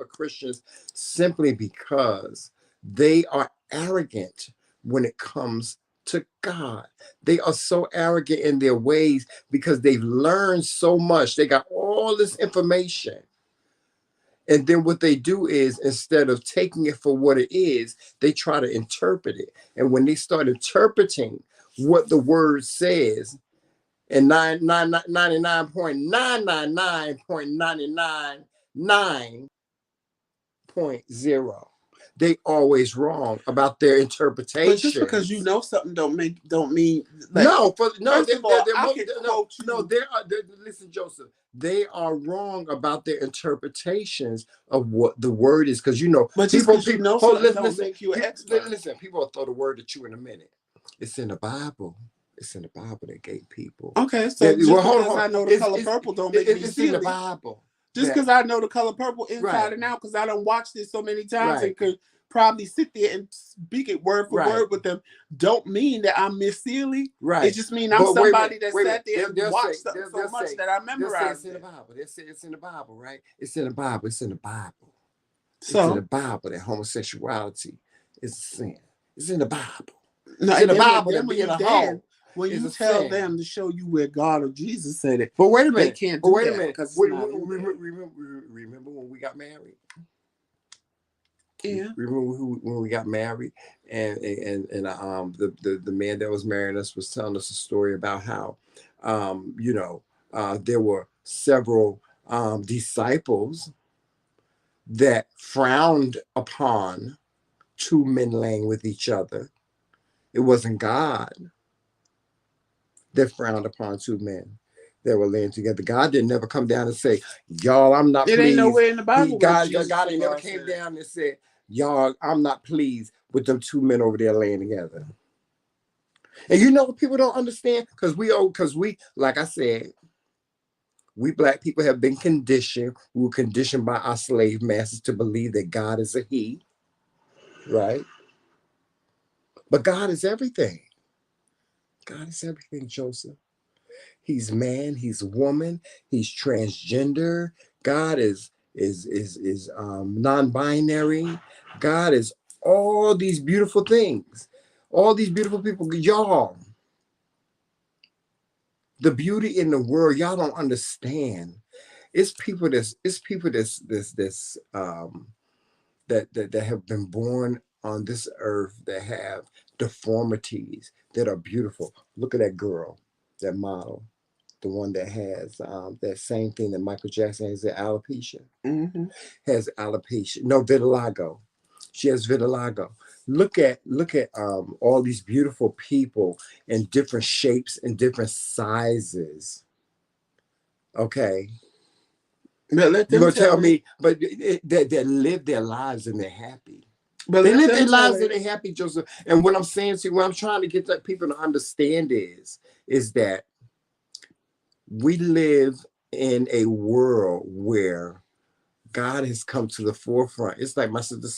[SPEAKER 1] of Christians simply because they are arrogant when it comes to God. They are so arrogant in their ways because they've learned so much. They got all this information. And then what they do is, instead of taking it for what it is, they try to interpret it. And when they start interpreting what the word says, and 99.999.999.0, they always wrong about their interpretation.
[SPEAKER 2] But just because you know something don't mean like,
[SPEAKER 1] listen, Joseph, they are wrong about their interpretations of what the word is, because
[SPEAKER 2] but people don't make you an expert.
[SPEAKER 1] Listen, people will throw the word at you in a minute. It's in the Bible. It's in the Bible they gave people.
[SPEAKER 2] Okay, so I know the color purple don't make me silly.
[SPEAKER 1] It's in the Bible.
[SPEAKER 2] Just because I know the color purple inside and out, because I done watched this so many times and could probably sit there and speak it word for word with them, don't mean that I'm Miss Sealy. Right. It just means I'm somebody that sat there and watched something so much that I memorized.
[SPEAKER 1] It's in the Bible. They say it's in the Bible, right? It's in the Bible. It's in the Bible.
[SPEAKER 2] So,
[SPEAKER 1] it's in the Bible that homosexuality is a sin. It's in the Bible.
[SPEAKER 2] No,
[SPEAKER 1] it's in the Bible that being a hoe.
[SPEAKER 2] When you tell them to show you where God or Jesus said it,
[SPEAKER 1] but wait a minute,
[SPEAKER 2] they can't do that.
[SPEAKER 1] Remember when we got married?
[SPEAKER 2] Yeah.
[SPEAKER 1] Remember when we got married, and the man that was marrying us was telling us a story about how, there were several disciples that frowned upon two men laying with each other. It wasn't God that frowned upon two men that were laying together. God didn't never come down and say, y'all, I'm not pleased.
[SPEAKER 2] It ain't nowhere in the Bible.
[SPEAKER 1] God ain't never came down and said, y'all, I'm not pleased with them two men over there laying together. And you know what people don't understand? Because we, like I said, we black people have been conditioned. We were conditioned by our slave masters to believe that God is a he, right? But God is everything. God is everything, Joseph. He's man, he's woman, he's transgender. God is non-binary. God is all these beautiful things. All these beautiful people. Y'all, the beauty in the world, y'all don't understand. It's people that have been born on this earth that have deformities that are beautiful. Look at that girl, that model, the one that has that same thing that Michael Jackson has, the alopecia.
[SPEAKER 2] Mm-hmm.
[SPEAKER 1] Has alopecia. No, vitiligo. She has vitiligo. Look at all these beautiful people in different shapes and different sizes. Okay. But let them you're gonna tell me, but they live their lives and they're happy. But they live their lives and they're happy, Joseph. And what I'm saying to you, what I'm trying to get people to understand is that we live in a world where God has come to the forefront. It's like my sister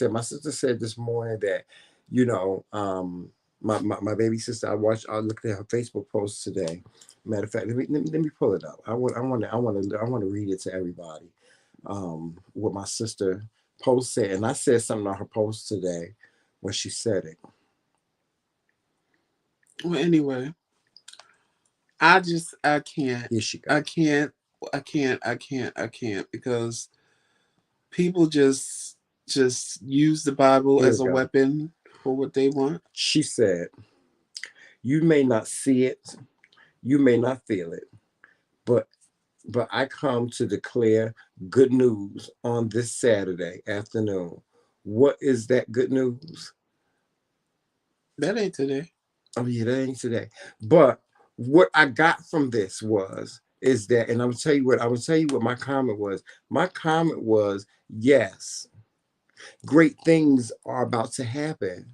[SPEAKER 1] said this morning that, my baby sister, I looked at her Facebook post today. Matter of fact, let me pull it up. I want to read it to everybody. What my sister post said, and I said something on her post today when she said it.
[SPEAKER 2] Well, anyway, I can't.
[SPEAKER 1] Here she goes.
[SPEAKER 2] I can't because people just use the Bible as a weapon for what they want.
[SPEAKER 1] She said, "You may not see it, you may not feel it, but I come to declare good news on this Saturday afternoon." What is that good news?
[SPEAKER 2] That ain't today.
[SPEAKER 1] Oh yeah, that ain't today. But what I got from this is that, and I'm gonna tell you what my comment was. My comment was, yes, great things are about to happen.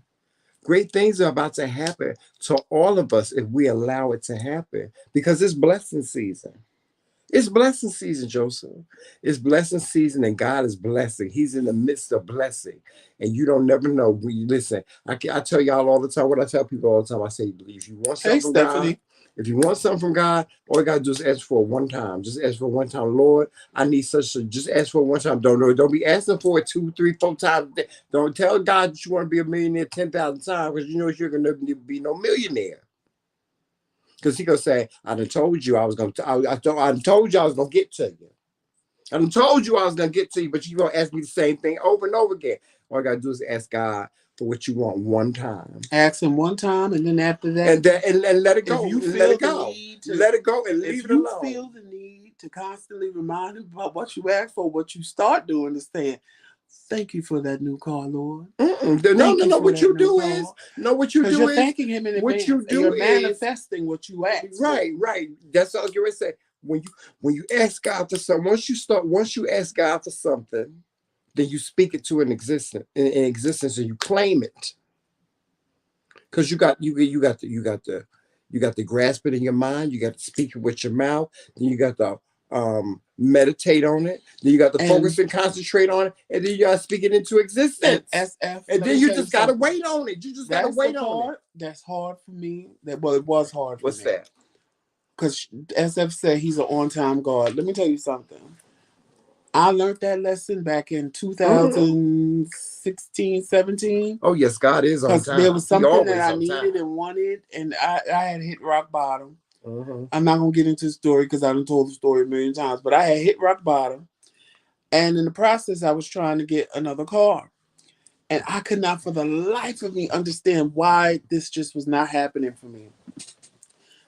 [SPEAKER 1] Great things are about to happen to all of us if we allow it to happen because it's blessing season. It's blessing season, Joseph. It's blessing season, and God is blessing. He's in the midst of blessing, and you don't never know when you listen. I tell y'all all the time. What I tell people all the time, I say, if you want
[SPEAKER 2] Hey,
[SPEAKER 1] something from God,
[SPEAKER 2] Stephanie.
[SPEAKER 1] if you want something from God, all you gotta do is ask for it one time. Just ask for it one time, Lord. I need such. Just ask for it one time. Don't be asking for it 2, 3, 4 times. Don't tell God that you want to be a millionaire 10,000 times because you know you're gonna never be no millionaire. Because he gonna say, "I done told you I was gonna. I told you I was gonna get to you. I done told you I was gonna get to you, but you gonna ask me the same thing over and over again. All I gotta do is ask God for what you want one time,
[SPEAKER 2] Ask him one time, and then after that,
[SPEAKER 1] and let it
[SPEAKER 2] if
[SPEAKER 1] go,
[SPEAKER 2] you
[SPEAKER 1] let
[SPEAKER 2] feel
[SPEAKER 1] it
[SPEAKER 2] the
[SPEAKER 1] go,
[SPEAKER 2] need to,
[SPEAKER 1] let it go, and
[SPEAKER 2] if
[SPEAKER 1] leave it
[SPEAKER 2] you
[SPEAKER 1] alone.
[SPEAKER 2] feel the need to constantly remind him about what you asked for, what you start doing is saying, "Thank you for that new car, Lord.
[SPEAKER 1] No,
[SPEAKER 2] Thank
[SPEAKER 1] no,
[SPEAKER 2] you
[SPEAKER 1] no.
[SPEAKER 2] for
[SPEAKER 1] What
[SPEAKER 2] that
[SPEAKER 1] you
[SPEAKER 2] new
[SPEAKER 1] do
[SPEAKER 2] car."
[SPEAKER 1] is no. What you
[SPEAKER 2] Because
[SPEAKER 1] do
[SPEAKER 2] you're
[SPEAKER 1] is
[SPEAKER 2] thanking him in
[SPEAKER 1] what you
[SPEAKER 2] advance, and
[SPEAKER 1] do
[SPEAKER 2] you're
[SPEAKER 1] is
[SPEAKER 2] manifesting what you asked for.
[SPEAKER 1] right, right. That's all you're saying. When you ask God for something, once you ask God for something, then you speak it to an existence in existence, and you claim it. Because you got to grasp it in your mind, you got to speak it with your mouth, then you got to meditate on it, then you got to
[SPEAKER 2] And
[SPEAKER 1] focus and concentrate on it, and then you got to speak it into
[SPEAKER 2] and
[SPEAKER 1] existence,
[SPEAKER 2] SF,
[SPEAKER 1] and
[SPEAKER 2] let
[SPEAKER 1] then
[SPEAKER 2] me
[SPEAKER 1] you
[SPEAKER 2] tell you
[SPEAKER 1] just got to
[SPEAKER 2] something.
[SPEAKER 1] wait on it. You just got to
[SPEAKER 2] That's the
[SPEAKER 1] wait on it.
[SPEAKER 2] part that's hard for me. It was hard for
[SPEAKER 1] What's
[SPEAKER 2] me.
[SPEAKER 1] that?
[SPEAKER 2] Because SF said he's an on-time God. Let me tell you something. I learned that lesson back in
[SPEAKER 1] Mhm.
[SPEAKER 2] 2016, 17.
[SPEAKER 1] Oh yes, God is on
[SPEAKER 2] Because there
[SPEAKER 1] time.
[SPEAKER 2] was
[SPEAKER 1] He
[SPEAKER 2] something that
[SPEAKER 1] always
[SPEAKER 2] I
[SPEAKER 1] on time.
[SPEAKER 2] needed and wanted, and I had hit rock bottom.
[SPEAKER 1] Hmm.
[SPEAKER 2] I'm not going to get into the story because I done told the story a million times, but I had hit rock bottom. And in the process, I was trying to get another car. And I could not for the life of me understand why this just was not happening for me.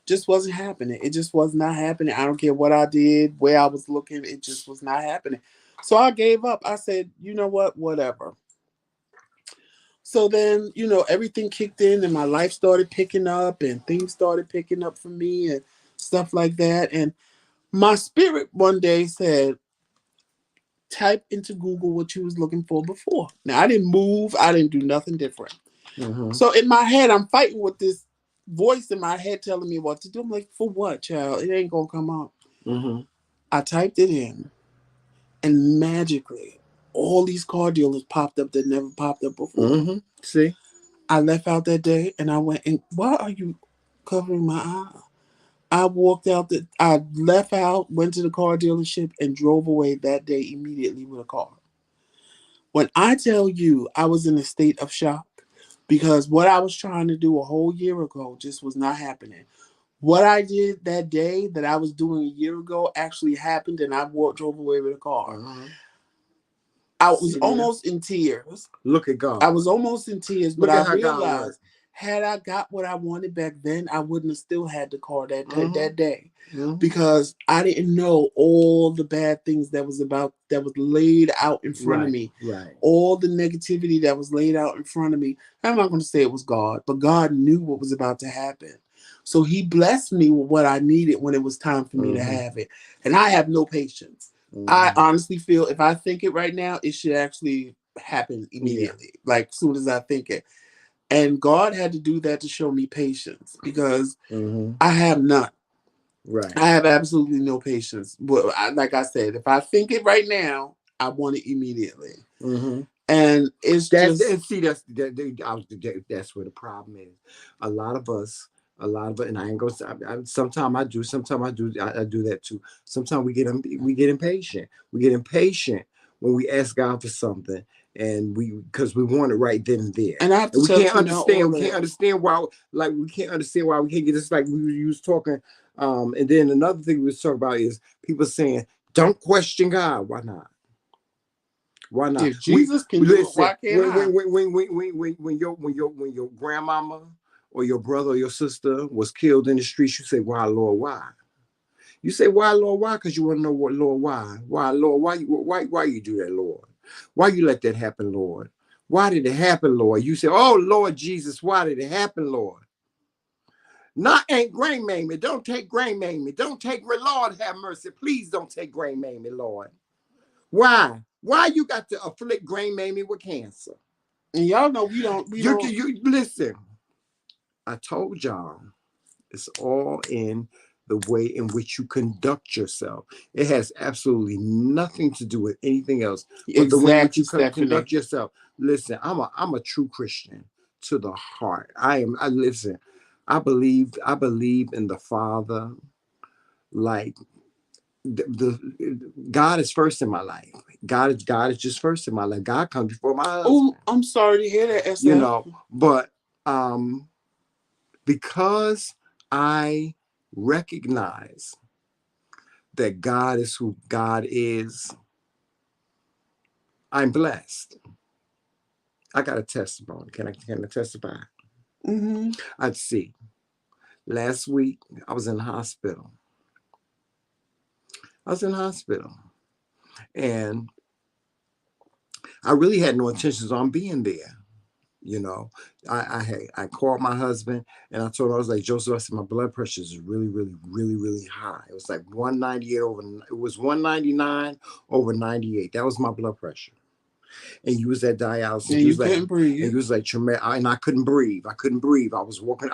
[SPEAKER 2] Just wasn't happening. It just was not happening. I don't care what I did, where I was looking, it just was not happening. So I gave up. I said, you know what, whatever. So then, everything kicked in and my life started picking up and things started picking up for me and stuff like that. And my spirit one day said, type into Google what you was looking for before. Now I didn't move, I didn't do nothing different.
[SPEAKER 1] Hmm.
[SPEAKER 2] So in my head, I'm fighting with this voice in my head telling me what to do. I'm like, for what, child? It ain't gonna come out.
[SPEAKER 1] Hmm.
[SPEAKER 2] I typed it in, and magically, all these car dealers popped up that never popped up before.
[SPEAKER 1] Hmm. See?
[SPEAKER 2] I left out that day, and I went, and why are you covering my eye? I walked out. I left out, went to the car dealership, and drove away that day immediately with a car. When I tell you, I was in a state of shock because what I was trying to do a whole year ago just was not happening. What I did that day that I was doing a year ago actually happened, and I drove away with a car.
[SPEAKER 1] Uh-huh.
[SPEAKER 2] I was
[SPEAKER 1] See there?
[SPEAKER 2] almost in tears.
[SPEAKER 1] Look at
[SPEAKER 2] I
[SPEAKER 1] God.
[SPEAKER 2] was almost in tears, but
[SPEAKER 1] Look
[SPEAKER 2] I
[SPEAKER 1] at how God
[SPEAKER 2] realized
[SPEAKER 1] works.
[SPEAKER 2] had I got what I wanted back then, I wouldn't have still had the car
[SPEAKER 1] Hmm.
[SPEAKER 2] that day
[SPEAKER 1] Hmm.
[SPEAKER 2] because I didn't know all the bad things that was laid out in front of
[SPEAKER 1] Right,
[SPEAKER 2] me,
[SPEAKER 1] right.
[SPEAKER 2] all the negativity that was laid out in front of me. I'm not going to say it was God, but God knew what was about to happen. So he blessed me with what I needed when it was time for me to
[SPEAKER 1] Hmm.
[SPEAKER 2] have it. And I have no patience. I
[SPEAKER 1] Hmm.
[SPEAKER 2] honestly feel if I think it right now, it should actually happen
[SPEAKER 1] Yeah.
[SPEAKER 2] immediately, like as soon as I think it. And God had to do that to show me patience because
[SPEAKER 1] Hmm.
[SPEAKER 2] I have none.
[SPEAKER 1] Right.
[SPEAKER 2] I have absolutely no patience. But like I said, if I think it right now, I want it immediately.
[SPEAKER 1] Hmm.
[SPEAKER 2] And it's
[SPEAKER 1] That's
[SPEAKER 2] just
[SPEAKER 1] and see that's where the problem is. A lot of us, and I ain't gonna. Sometimes I do. Sometimes I do. I do that too. Sometimes we get impatient. We get impatient when we ask God for something, and because we want it right then and there,
[SPEAKER 2] and I have to
[SPEAKER 1] and we
[SPEAKER 2] tell the
[SPEAKER 1] can't
[SPEAKER 2] truth now, all
[SPEAKER 1] understand. We can't
[SPEAKER 2] that.
[SPEAKER 1] understand why. Like we can't understand why we can't get this. Like we was talking. And then another thing we was talking about is people saying, "Don't question God." Why not? Why not?
[SPEAKER 2] If Jesus can
[SPEAKER 1] We
[SPEAKER 2] do it,
[SPEAKER 1] listen
[SPEAKER 2] why can't I?
[SPEAKER 1] when your grandmama or your brother or your sister was killed in the streets, you say, "Why, Lord? Why?" You say, "Why, Lord? Why?" Because you want to know what, Lord? Why? Why, Lord? Why you do that, Lord? Why you let that happen, Lord? Why did it happen, Lord? You say, "Oh, Lord Jesus, why did it happen, Lord?" Not Aunt Grain Mamie. Don't take Grain Mamie. Don't take, Lord have mercy. Please don't take Grain Mamie, Lord. Why? Why you got to afflict Grain Mamie with cancer?
[SPEAKER 2] And y'all know we don't.
[SPEAKER 1] You listen. I told y'all, it's all in the way in which you conduct yourself. It has absolutely nothing to do with anything else. But the way in which you conduct yourself. Listen, I'm a true Christian to the heart. I listen. I believe in the Father. Like the God is first in my life. God is just first in my life. God comes before my husband.
[SPEAKER 2] Oh, I'm sorry to hear that, SF.
[SPEAKER 1] You know, but because I recognize that God is who God is, I'm blessed. I got a testimony. Can I testify?
[SPEAKER 2] Mm-hmm.
[SPEAKER 1] I'd see. Last week, I was in the hospital. And I really had no intentions on being there. You know, I called my husband and I told him, I was like, Joseph, I said, my blood pressure is really, really, really, really high. It was like 198 over, it was 199 over 98. That was my blood pressure. And you was at dialysis.
[SPEAKER 2] And you couldn't breathe.
[SPEAKER 1] And you was like, and I couldn't breathe. I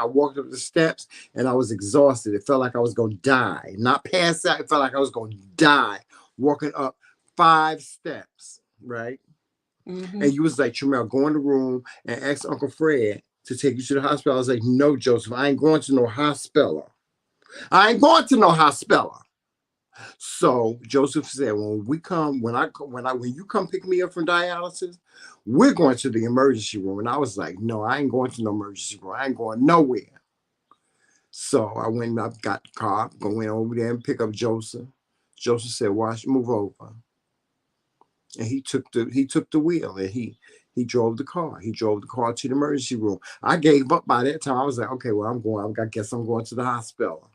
[SPEAKER 1] walked up the steps and I was exhausted. It felt like I was going to die. Not pass out. It felt like I was going to die. Walking up 5 steps, right? Mm-hmm. And you was like, Tramel, go in the room and ask Uncle Fred to take you to the hospital. I was like, no, Joseph, I ain't going to no hospital. So Joseph said, when you come pick me up from dialysis, we're going to the emergency room. And I was like, no, I ain't going to no emergency room. I ain't going nowhere. So I went and I got the car, going over there and pick up Joseph. Joseph said, move over. And he took the wheel and he drove the car. He drove the car to the emergency room. I gave up by that time. I was like, okay, well, I guess I'm going to the hospital,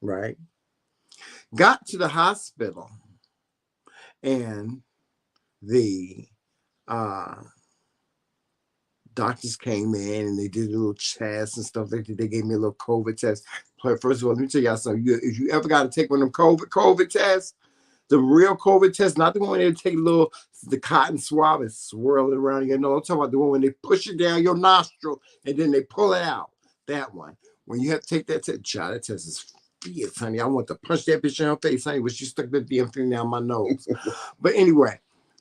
[SPEAKER 1] right? Got to the hospital and the doctors came in and they did a little test and stuff. They gave me a little COVID test. First of all, let me tell y'all something. If you ever got to take one of them COVID tests, the real COVID test, not the one where they take the cotton swab and swirl it around. You know, I'm talking about the one when they push it down your nostril and then they pull it out. That one. When you have to take that test, that test is fierce, honey. I want to punch that bitch in her face, honey, but she stuck that damn thing down my nose. But anyway,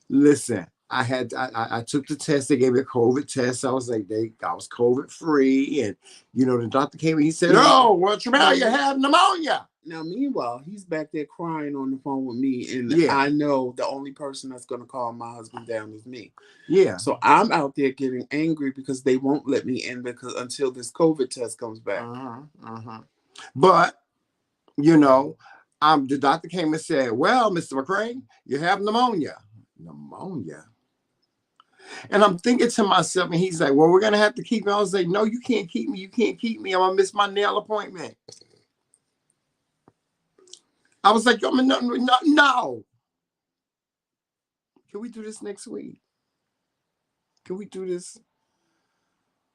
[SPEAKER 1] listen, I took the test. They gave me a COVID test. I was like, I was COVID free. And, you know, the doctor came in, he said, oh, well, Tramel, you have pneumonia.
[SPEAKER 2] Now, meanwhile, he's back there crying on the phone with me, and I know the only person that's going to calm my husband down is me.
[SPEAKER 1] Yeah.
[SPEAKER 2] So I'm out there getting angry because they won't let me in until this COVID test comes back.
[SPEAKER 1] But, you know, the doctor came and said, well, Mr. McCrae, you have pneumonia. Pneumonia? And I'm thinking to myself, and he's like, well, we're going to have to keep me. I was like, no, you can't keep me. You can't keep me. I'm going to miss my nail appointment. I was like, no. Can we do this next week? Can we do this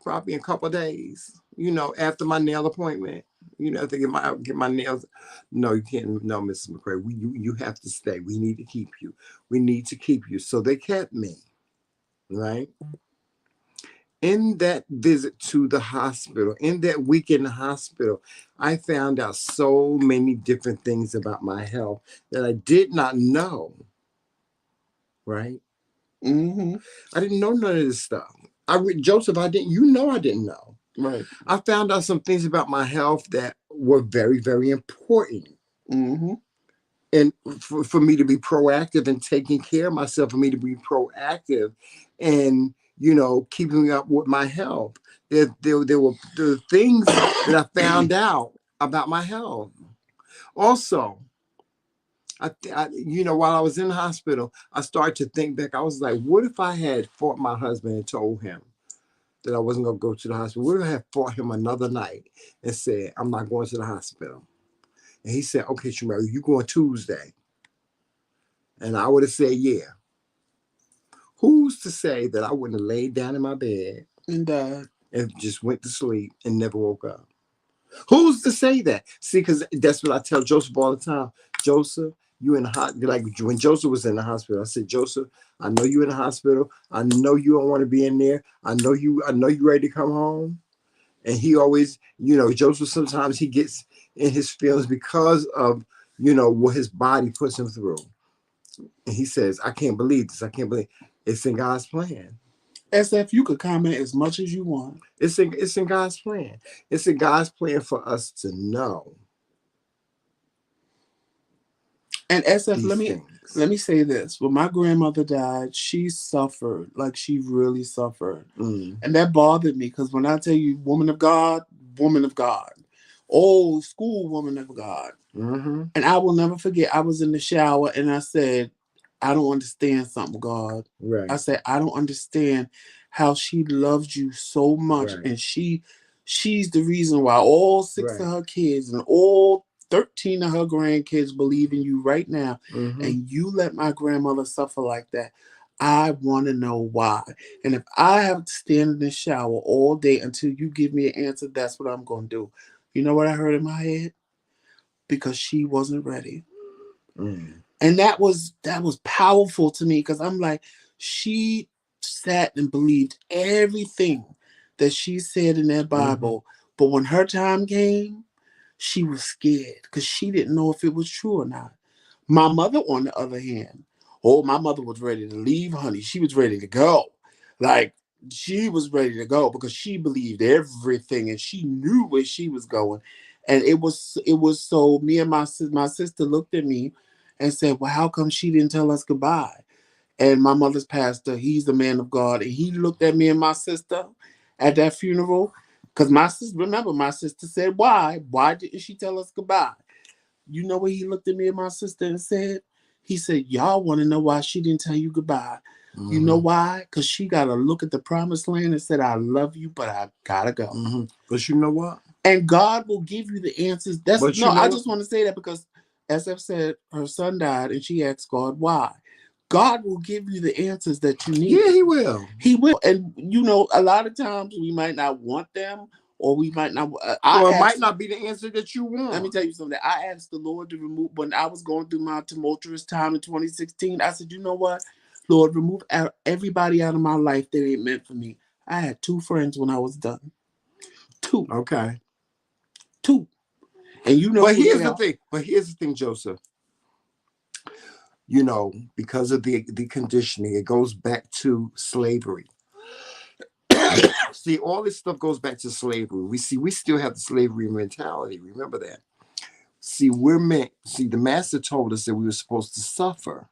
[SPEAKER 1] probably in a couple of days? You know, after my nail appointment. You know, to get my nails. No, you can't. No, Mrs. McCrae, you have to stay. We need to keep you. We need to keep you. So they kept me, right? In that visit to the hospital, in that week in the hospital, I found out so many different things about my health that I did not know. Right?
[SPEAKER 2] Mm-hmm.
[SPEAKER 1] I didn't know none of this stuff. Joseph, I didn't know.
[SPEAKER 2] Right.
[SPEAKER 1] I found out some things about my health that were very, very important.
[SPEAKER 2] Mm-hmm.
[SPEAKER 1] And for me to be proactive in taking care of myself, for me to be proactive and, you know, keeping up with my health. There were things that I found out about my health. Also, you know, while I was in the hospital, I started to think back. I was like, what if I had fought my husband and told him that I wasn't going to go to the hospital? What if I had fought him another night and said, I'm not going to the hospital? And he said, okay, Shamari, you going Tuesday? And I would have said, yeah. Who's to say that I wouldn't have laid down in my bed
[SPEAKER 2] and died
[SPEAKER 1] and just went to sleep and never woke up? Who's to say that? See, because that's what I tell Joseph all the time. Joseph, you in the hospital. Like when Joseph was in the hospital, I said, Joseph, I know you in the hospital. I know you don't want to be in there. I know you. I know you ready to come home. And he always, Joseph. Sometimes he gets in his feelings because of what his body puts him through. And he says, I can't believe this. I can't believe it's in God's plan.
[SPEAKER 2] SF, you could comment as much as you want.
[SPEAKER 1] It's in God's plan. It's in God's plan for us to know.
[SPEAKER 2] And SF,
[SPEAKER 1] These
[SPEAKER 2] let me
[SPEAKER 1] things.
[SPEAKER 2] let me say this. When my grandmother died, she suffered. Like she really suffered.
[SPEAKER 1] Mm.
[SPEAKER 2] And that bothered me because when I tell you woman of God, old school woman of God.
[SPEAKER 1] Mm-hmm.
[SPEAKER 2] And I will never forget, I was in the shower and I said, I don't understand something, God.
[SPEAKER 1] Right.
[SPEAKER 2] I said, I don't understand how she loved you so much.
[SPEAKER 1] Right.
[SPEAKER 2] And she's the reason why all six
[SPEAKER 1] Right.
[SPEAKER 2] of her kids and all 13 of her grandkids believe in you right now.
[SPEAKER 1] Mm-hmm.
[SPEAKER 2] And you let my grandmother suffer like that. I want to know why. And if I have to stand in the shower all day until you give me an answer, that's what I'm going to do. You know what I heard in my head? Because she wasn't ready.
[SPEAKER 1] Mm.
[SPEAKER 2] And that was powerful to me because I'm like, she sat and believed everything that she said in that Bible.
[SPEAKER 1] Mm-hmm.
[SPEAKER 2] But when her time came, she was scared because she didn't know if it was true or not. My mother, on the other hand, my mother was ready to leave, honey. She was ready to go. Like, she was ready to go because she believed everything and she knew where she was going. And it was so me and my sister looked at me and said, well, how come she didn't tell us goodbye? And my mother's pastor, he's the man of God, and he looked at me and my sister at that funeral. Because my sister said, why? Why didn't she tell us goodbye? You know what he looked at me and my sister and said? He said, y'all want to know why she didn't tell you goodbye.
[SPEAKER 1] Mm-hmm.
[SPEAKER 2] You know why? Because she got to look at the promised land and said, I love you, but I got to go.
[SPEAKER 1] Mm-hmm. But you know what?
[SPEAKER 2] And God will give you the answers. I just want to say that because SF said her son died and she asked God why. God will give you the answers that you need.
[SPEAKER 1] Yeah, he will.
[SPEAKER 2] He will. And a lot of times we might not want them or we might not.
[SPEAKER 1] Or it might not be the answer that you want.
[SPEAKER 2] Let me tell you something. I asked the Lord to remove, when I was going through my tumultuous time in 2016, I said, you know what? Lord, remove everybody out of my life that ain't meant for me. I had 2 friends when I was done. 2.
[SPEAKER 1] Okay.
[SPEAKER 2] 2. And
[SPEAKER 1] But here's the thing, Joseph. Because of the conditioning, it goes back to slavery. See, all this stuff goes back to slavery. We still have the slavery mentality. Remember that. See, the master told us that we were supposed to suffer.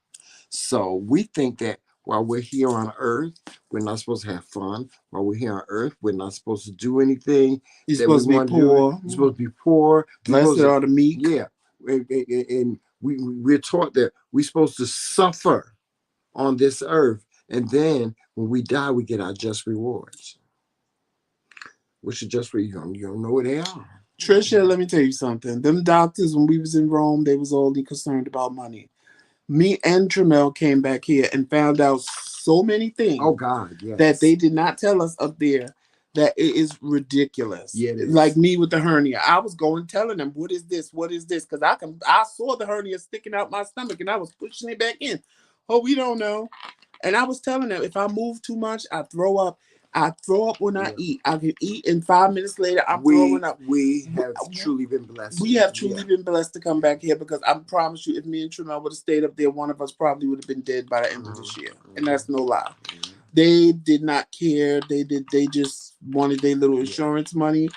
[SPEAKER 1] So we think that while we're here on earth, we're not supposed to have fun. While we're here on earth, we're not supposed to do anything.
[SPEAKER 2] You're supposed to be poor.
[SPEAKER 1] You're supposed to be poor.
[SPEAKER 2] Blessed are the meek.
[SPEAKER 1] Yeah. And we're taught that we're supposed to suffer on this earth. And then when we die, we get our just rewards. Which is just where you don't know where they are.
[SPEAKER 2] Trisha, let me tell you something. Them doctors, when we was in Rome, they was only concerned about money. Me and Tramel came back here and found out so many things.
[SPEAKER 1] Oh God, yes.
[SPEAKER 2] That they did not tell us up there. That it is ridiculous.
[SPEAKER 1] Yeah, it is.
[SPEAKER 2] Like me with the hernia. I was going telling them, what is this? What is this? Because I saw the hernia sticking out my stomach and I was pushing it back in. Oh, we don't know. And I was telling them, if I move too much, I throw up. I throw up when I eat. I can eat and 5 minutes later I'm throwing up.
[SPEAKER 1] We have truly been blessed.
[SPEAKER 2] We have truly been blessed to come back here because I promise you, if me and Tramel would have stayed up there, one of us probably would have been dead by the end of this year. And that's no lie. They did not care. They just wanted their little insurance money,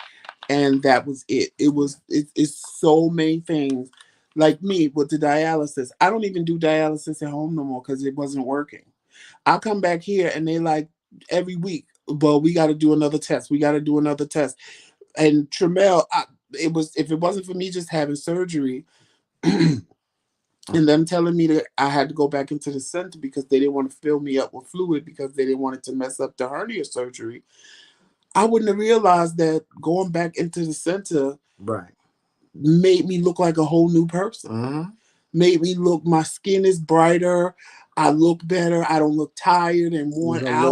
[SPEAKER 2] and that was it. It's so many things. Like me with the dialysis. I don't even do dialysis at home no more because it wasn't working. I come back here and they like every week, well, we got to do another test. We got to do another test. And Tramel, if it wasn't for me just having surgery and them telling me that I had to go back into the center because they didn't want to fill me up with fluid because they didn't want it to mess up the hernia surgery, I wouldn't have realized that going back into the center made me look like a whole new person.
[SPEAKER 1] Mm-hmm.
[SPEAKER 2] Made me look, my skin is brighter. I look better. I don't look tired and worn out.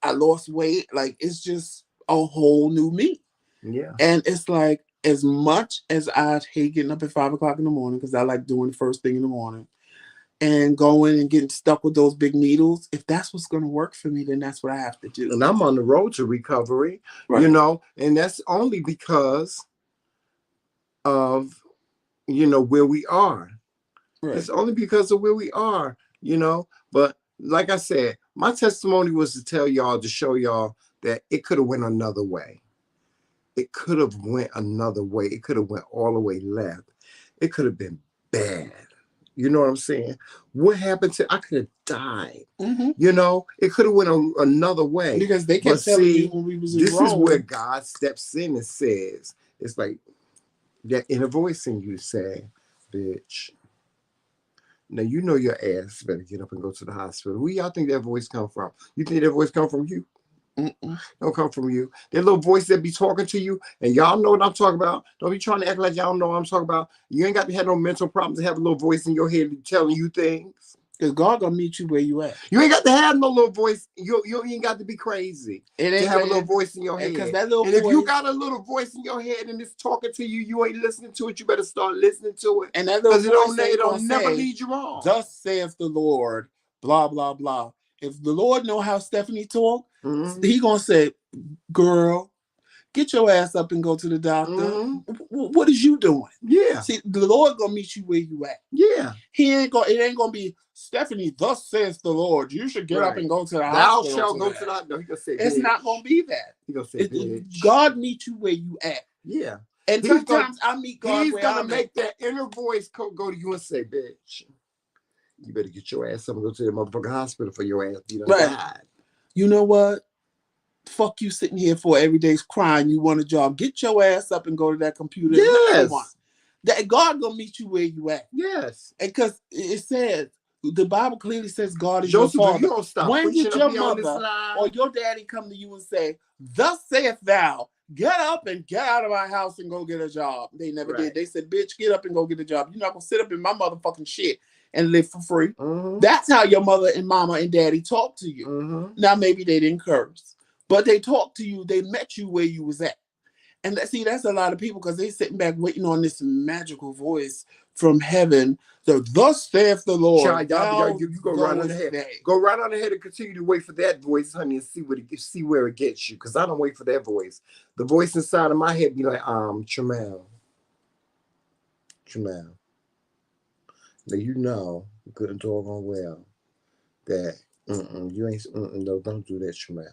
[SPEAKER 2] I lost weight. Like, it's just a whole new me.
[SPEAKER 1] Yeah.
[SPEAKER 2] And it's like, as much as I hate getting up at 5 o'clock in the morning because I like doing the first thing in the morning and going and getting stuck with those big needles, if that's what's going to work for me, then that's what I have to do.
[SPEAKER 1] And I'm on the road to recovery,
[SPEAKER 2] Right.
[SPEAKER 1] you know, and that's only because of, you know, where we are. Right. It's only because of where we are, you know. But like I said, my testimony was to tell y'all, to show y'all that it could have went another way. It could have went another way. It could have went all the way left. It could have been bad. You know what I'm saying? What happened to, I could have died. Mm-hmm. You know, it could have went another way.
[SPEAKER 2] Because they kept telling you when we was in
[SPEAKER 1] this
[SPEAKER 2] Rome.
[SPEAKER 1] Is where God steps in and says, it's like that inner voice in you say, bitch, now you know your ass better get up and go to the hospital. Who y'all think that voice come from? You think that voice come from you? Don't come from you. That little voice that be talking to you, and y'all know what I'm talking about. Don't be trying to act like y'all know what I'm talking about. You ain't got to have no mental problems to have a little voice in your head telling you things.
[SPEAKER 2] Because God gonna meet you where you at.
[SPEAKER 1] You ain't got to have no little voice. You ain't got to be crazy to have a little voice in your head.
[SPEAKER 2] That little
[SPEAKER 1] and
[SPEAKER 2] voice,
[SPEAKER 1] if you got a little voice in your head and it's talking to you, you ain't listening to it. You better start listening to it.
[SPEAKER 2] And that little voice
[SPEAKER 1] it don't never lead you wrong.
[SPEAKER 2] Thus saith the Lord, blah blah blah. If the Lord know how Stephanie talk, he gonna say, "Girl, get your ass up and go to the doctor. What is you doing?"
[SPEAKER 1] Yeah.
[SPEAKER 2] See, the Lord gonna meet you where you at.
[SPEAKER 1] Yeah.
[SPEAKER 2] It ain't gonna be, "Stephanie, thus says the Lord, you should get up and go to the hospital."
[SPEAKER 1] Thou shalt go to the. No, he gonna say,
[SPEAKER 2] it's not gonna be that.
[SPEAKER 1] He gonna say, bitch.
[SPEAKER 2] God meet you where you at.
[SPEAKER 1] Yeah.
[SPEAKER 2] And sometimes I meet God.
[SPEAKER 1] He's gonna make that inner voice go to you and say, bitch, you better get your ass up and go to the motherfucking hospital for your ass. You done died.
[SPEAKER 2] You know what? Fuck you sitting here for every day's crying. You want a job. Get your ass up and go to that computer.
[SPEAKER 1] Yes.
[SPEAKER 2] That God gonna meet you where you at.
[SPEAKER 1] Yes.
[SPEAKER 2] And because it says, the Bible clearly says God is
[SPEAKER 1] Joseph,
[SPEAKER 2] your father.
[SPEAKER 1] You don't stop
[SPEAKER 2] when did your
[SPEAKER 1] mother
[SPEAKER 2] or your daddy come to you and say, "Thus saith thou, get up and get out of my house and go get a job"? They never did. They said, "Bitch, get up and go get a job. You're not gonna sit up in my motherfucking shit and live for free." That's how your mother and mama and daddy talk to you. Now maybe they didn't curse, but they talked to you. They met you where you was at. And see, that's a lot of people because they sitting back waiting on this magical voice from heaven. So, "Thus saith the Lord."
[SPEAKER 1] Child, you go right on ahead. Go right on ahead and continue to wait for that voice, honey, and see where it gets you. Because I don't wait for that voice. The voice inside of my head be like, Tramel. Now you know, good and doggone well that you ain't no, don't do that, Tramel.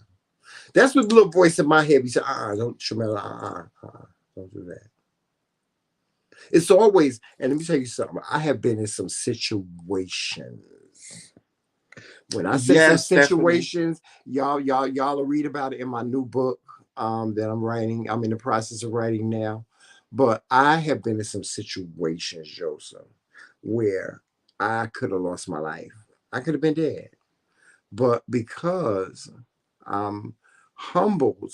[SPEAKER 1] That's what the little voice in my head be saying, don't, Tramel, don't do that. It's always, and let me tell you something, I have been in some situations. When I say some situations, y'all will read about it in my new book that I'm writing. I'm in the process of writing now. But I have been in some situations, Joseph, where I could have lost my life. I could have been dead. But because I'm humbled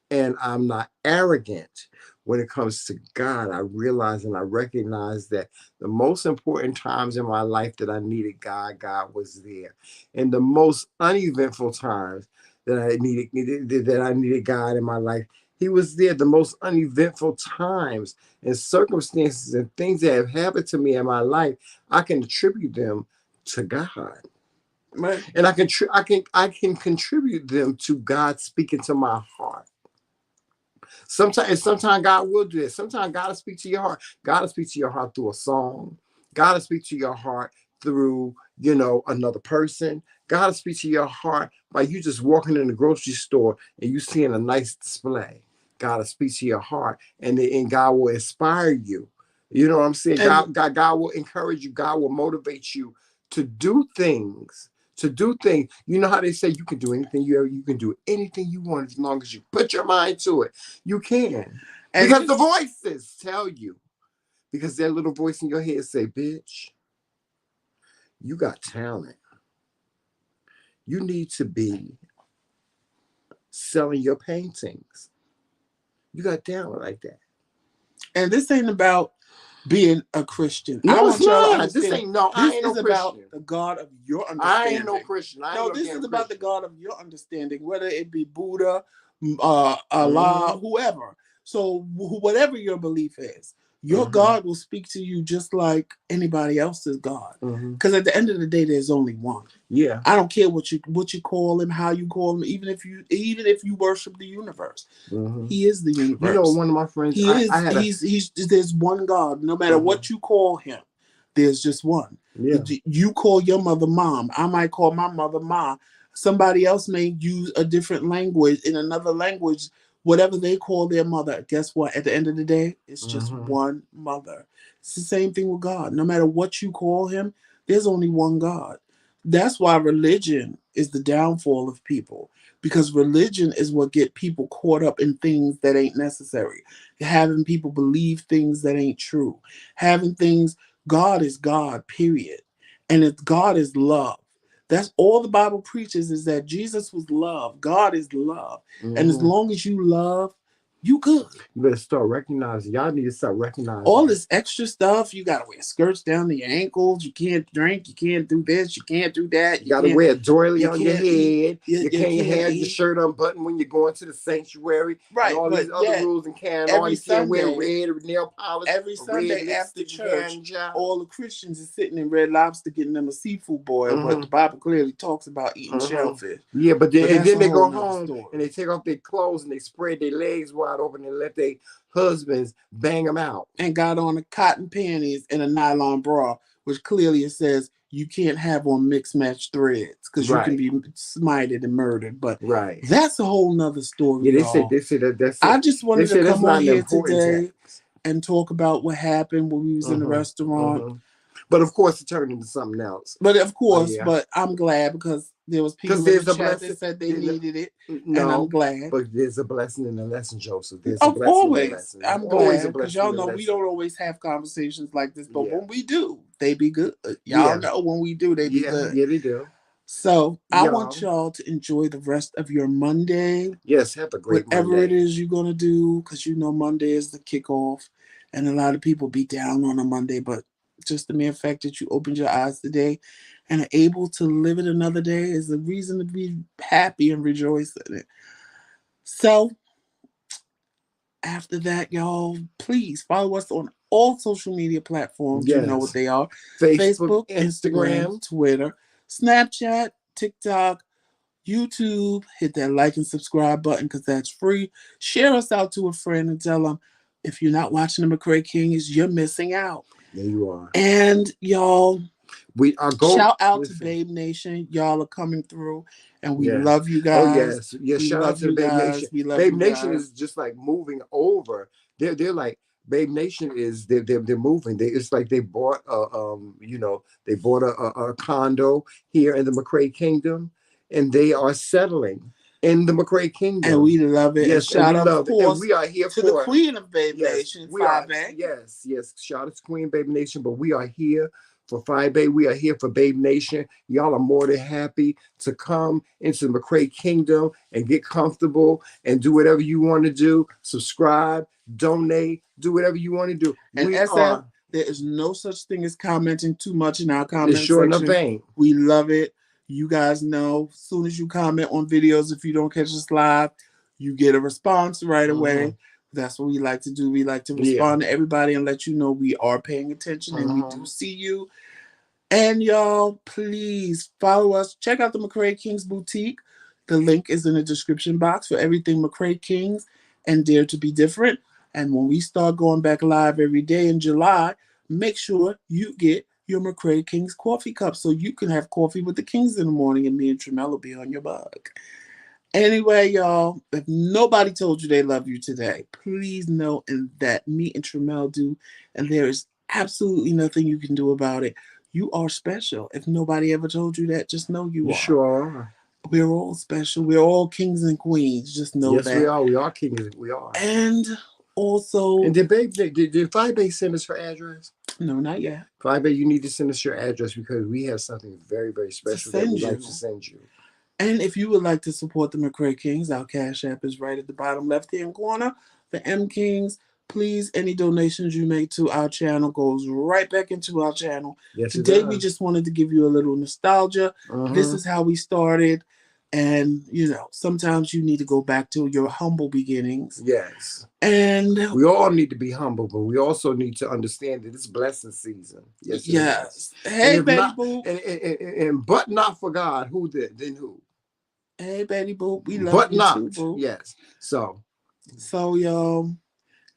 [SPEAKER 1] and I'm not arrogant when it comes to God, I realize and I recognize that the most important times in my life that I needed God, God was there. And the most uneventful times that I needed God in my life, He was there. The most uneventful times and circumstances and things that have happened to me in my life, I can attribute them to God. Right. And I can contribute them to God speaking to my heart. Sometimes God will do this. Sometimes God will speak to your heart. God will speak to your heart through a song. God will speak to your heart through, another person. God will speak to your heart by you just walking in the grocery store and you seeing a nice display. God will speak to your heart, and God will inspire you. You know what I'm saying? God will encourage you. God will motivate you to do things. You know how they say you can do anything you can do anything you want as long as you put your mind to it. You can. And because the voices tell you. Because that little voice in your head say, bitch, you got talent. You need to be selling your paintings. You got talent like that.
[SPEAKER 2] And this ain't about being a Christian.
[SPEAKER 1] No, it's not. This ain't no.
[SPEAKER 2] I ain't no Christian. About the God of your understanding.
[SPEAKER 1] I ain't no Christian.
[SPEAKER 2] This is about the God of your understanding, whether it be Buddha, Allah, whoever. So whatever your belief is, your God will speak to you just like anybody else's God. Because at the end of the day, there's only one.
[SPEAKER 1] Yeah.
[SPEAKER 2] I don't care what you call him, how you call him, even if you worship the universe. He is the universe.
[SPEAKER 1] You know, one of my friends,
[SPEAKER 2] there's one God. No matter what you call him, there's just one.
[SPEAKER 1] Yeah.
[SPEAKER 2] You call your mother mom. I might call my mother ma. Somebody else may use a different language in another language. Whatever they call their mother, guess what? At the end of the day, it's just one mother. It's the same thing with God. No matter what you call him, there's only one God. That's why religion is the downfall of people, because religion is what get people caught up in things that ain't necessary. Having people believe things that ain't true. Having things, God is God, period. And if God is love. That's all the Bible preaches, is that Jesus was love. God is love. And as long as you love, you good.
[SPEAKER 1] You better start recognizing. Y'all need to start recognizing.
[SPEAKER 2] All this extra stuff, you got to wear skirts down to your ankles. You can't drink. You can't do this. You can't do that.
[SPEAKER 1] You got to wear a doily on your head. You can't have your shirt unbuttoned when you're going to the sanctuary.
[SPEAKER 2] Right.
[SPEAKER 1] And all these other rules and can't. You can't wear red or nail polish.
[SPEAKER 2] Every Sunday after church, all the Christians are sitting in Red Lobster getting them a seafood boil. But the Bible clearly talks about eating shellfish.
[SPEAKER 1] Yeah, but then they go home and they take off their clothes and they spread their legs wide open and let their husbands bang them out.
[SPEAKER 2] And got on the cotton panties and a nylon bra, which clearly it says you can't have on mixed match threads because you can be smited and murdered. But that's a whole nother story.
[SPEAKER 1] Yeah, they say that's
[SPEAKER 2] I just wanted to come on here today and talk about what happened when we was in the restaurant.
[SPEAKER 1] But of course, it turned into something else.
[SPEAKER 2] But of course, but I'm glad because there was people in the chat that said they needed it, and I'm glad.
[SPEAKER 1] But there's a blessing in the lesson, Joseph. There's
[SPEAKER 2] a blessing always. In the lesson. I'm glad because y'all know we don't always have conversations like this, but when we do, they be good. Y'all know when we do, they be good.
[SPEAKER 1] Yeah, they do.
[SPEAKER 2] So I want y'all to enjoy the rest of your Monday.
[SPEAKER 1] Yes, have a great
[SPEAKER 2] whatever
[SPEAKER 1] Monday.
[SPEAKER 2] It is you're gonna do, because you know Monday is the kickoff, and a lot of people be down on a Monday, but just the mere fact that you opened your eyes today and are able to live it another day is a reason to be happy and rejoice in it. So after that, y'all, please follow us on all social media platforms. You know what they are. Facebook, Instagram, Twitter, Snapchat, TikTok, YouTube. Hit that like and subscribe button because that's free. Share us out to a friend and tell them, if you're not watching the McCraeKingz, you're missing out.
[SPEAKER 1] There you are.
[SPEAKER 2] And y'all, shout out to
[SPEAKER 1] Listen.
[SPEAKER 2] Babe Nation. Y'all are coming through, and we love you guys.
[SPEAKER 1] Oh yes, shout out to Babe Nation.
[SPEAKER 2] We love
[SPEAKER 1] Babe
[SPEAKER 2] you
[SPEAKER 1] Nation
[SPEAKER 2] guys.
[SPEAKER 1] is just like moving over. They're like Babe Nation is they're moving. It's like they bought a condo here in the McRae Kingdom, and they are settling in the McRae Kingdom,
[SPEAKER 2] and we love it.
[SPEAKER 1] Yes,
[SPEAKER 2] and shout out, of course,
[SPEAKER 1] and we are here
[SPEAKER 2] to the Queen of Babe Nation, 5A.
[SPEAKER 1] Yes, shout out to Queen Babe Nation. But we are here for 5A. We are here for Babe Nation. Y'all are more than happy to come into the McRae Kingdom and get comfortable and do whatever you want to do. Subscribe, donate, do whatever you want to do.
[SPEAKER 2] And SF, there is no such thing as commenting too much in our comment section. We love it. You guys know, as soon as you comment on videos, if you don't catch us live, you get a response right away. That's what we like to do. We like to respond to everybody and let you know we are paying attention and we do see you. And y'all, please follow us. Check out the McCraeKingz Boutique. The link is in the description box for everything McCraeKingz and Dare to Be Different. And when we start going back live every day in July, make sure you get your McCraeKingz coffee cup so you can have coffee with the Kings in the morning and me and Tremel will be on your bug. Anyway, y'all, if nobody told you they love you today, please know that me and Tremel do, and there is absolutely nothing you can do about it. You are special. If nobody ever told you that, just know you are.
[SPEAKER 1] Sure are.
[SPEAKER 2] We're all special. We're all kings and queens. Just know that.
[SPEAKER 1] Yes, we are. We are kings. We are.
[SPEAKER 2] And also...
[SPEAKER 1] And did 5A send us her address?
[SPEAKER 2] No, not yet.
[SPEAKER 1] 5A, you need to send us your address because we have something very, very special that we'd like to send you.
[SPEAKER 2] And if you would like to support the McCraeKingz, our Cash App is right at the bottom left-hand corner. TheMKingz, please, any donations you make to our channel goes right back into our channel.
[SPEAKER 1] Yes,
[SPEAKER 2] today, we just wanted to give you a little nostalgia. This is how we started. And, sometimes you need to go back to your humble beginnings.
[SPEAKER 1] Yes.
[SPEAKER 2] And
[SPEAKER 1] we all need to be humble, but we also need to understand that it's blessing season. Yes.
[SPEAKER 2] Yes. Hey, baby boo.
[SPEAKER 1] And but not for God, who then who?
[SPEAKER 2] Hey, baby boo. We love
[SPEAKER 1] but
[SPEAKER 2] you
[SPEAKER 1] not.
[SPEAKER 2] too, boo.
[SPEAKER 1] Yes. So
[SPEAKER 2] y'all,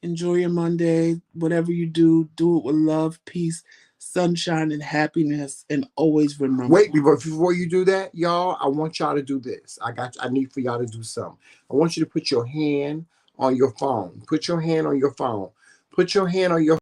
[SPEAKER 2] enjoy your Monday. Whatever you do, do it with love, peace, sunshine, and happiness. And always remember.
[SPEAKER 1] Wait, before you do that, y'all, I want y'all to do this. I need for y'all to do something. I want you to put your hand on your phone. Put your hand on your phone. Put your hand on your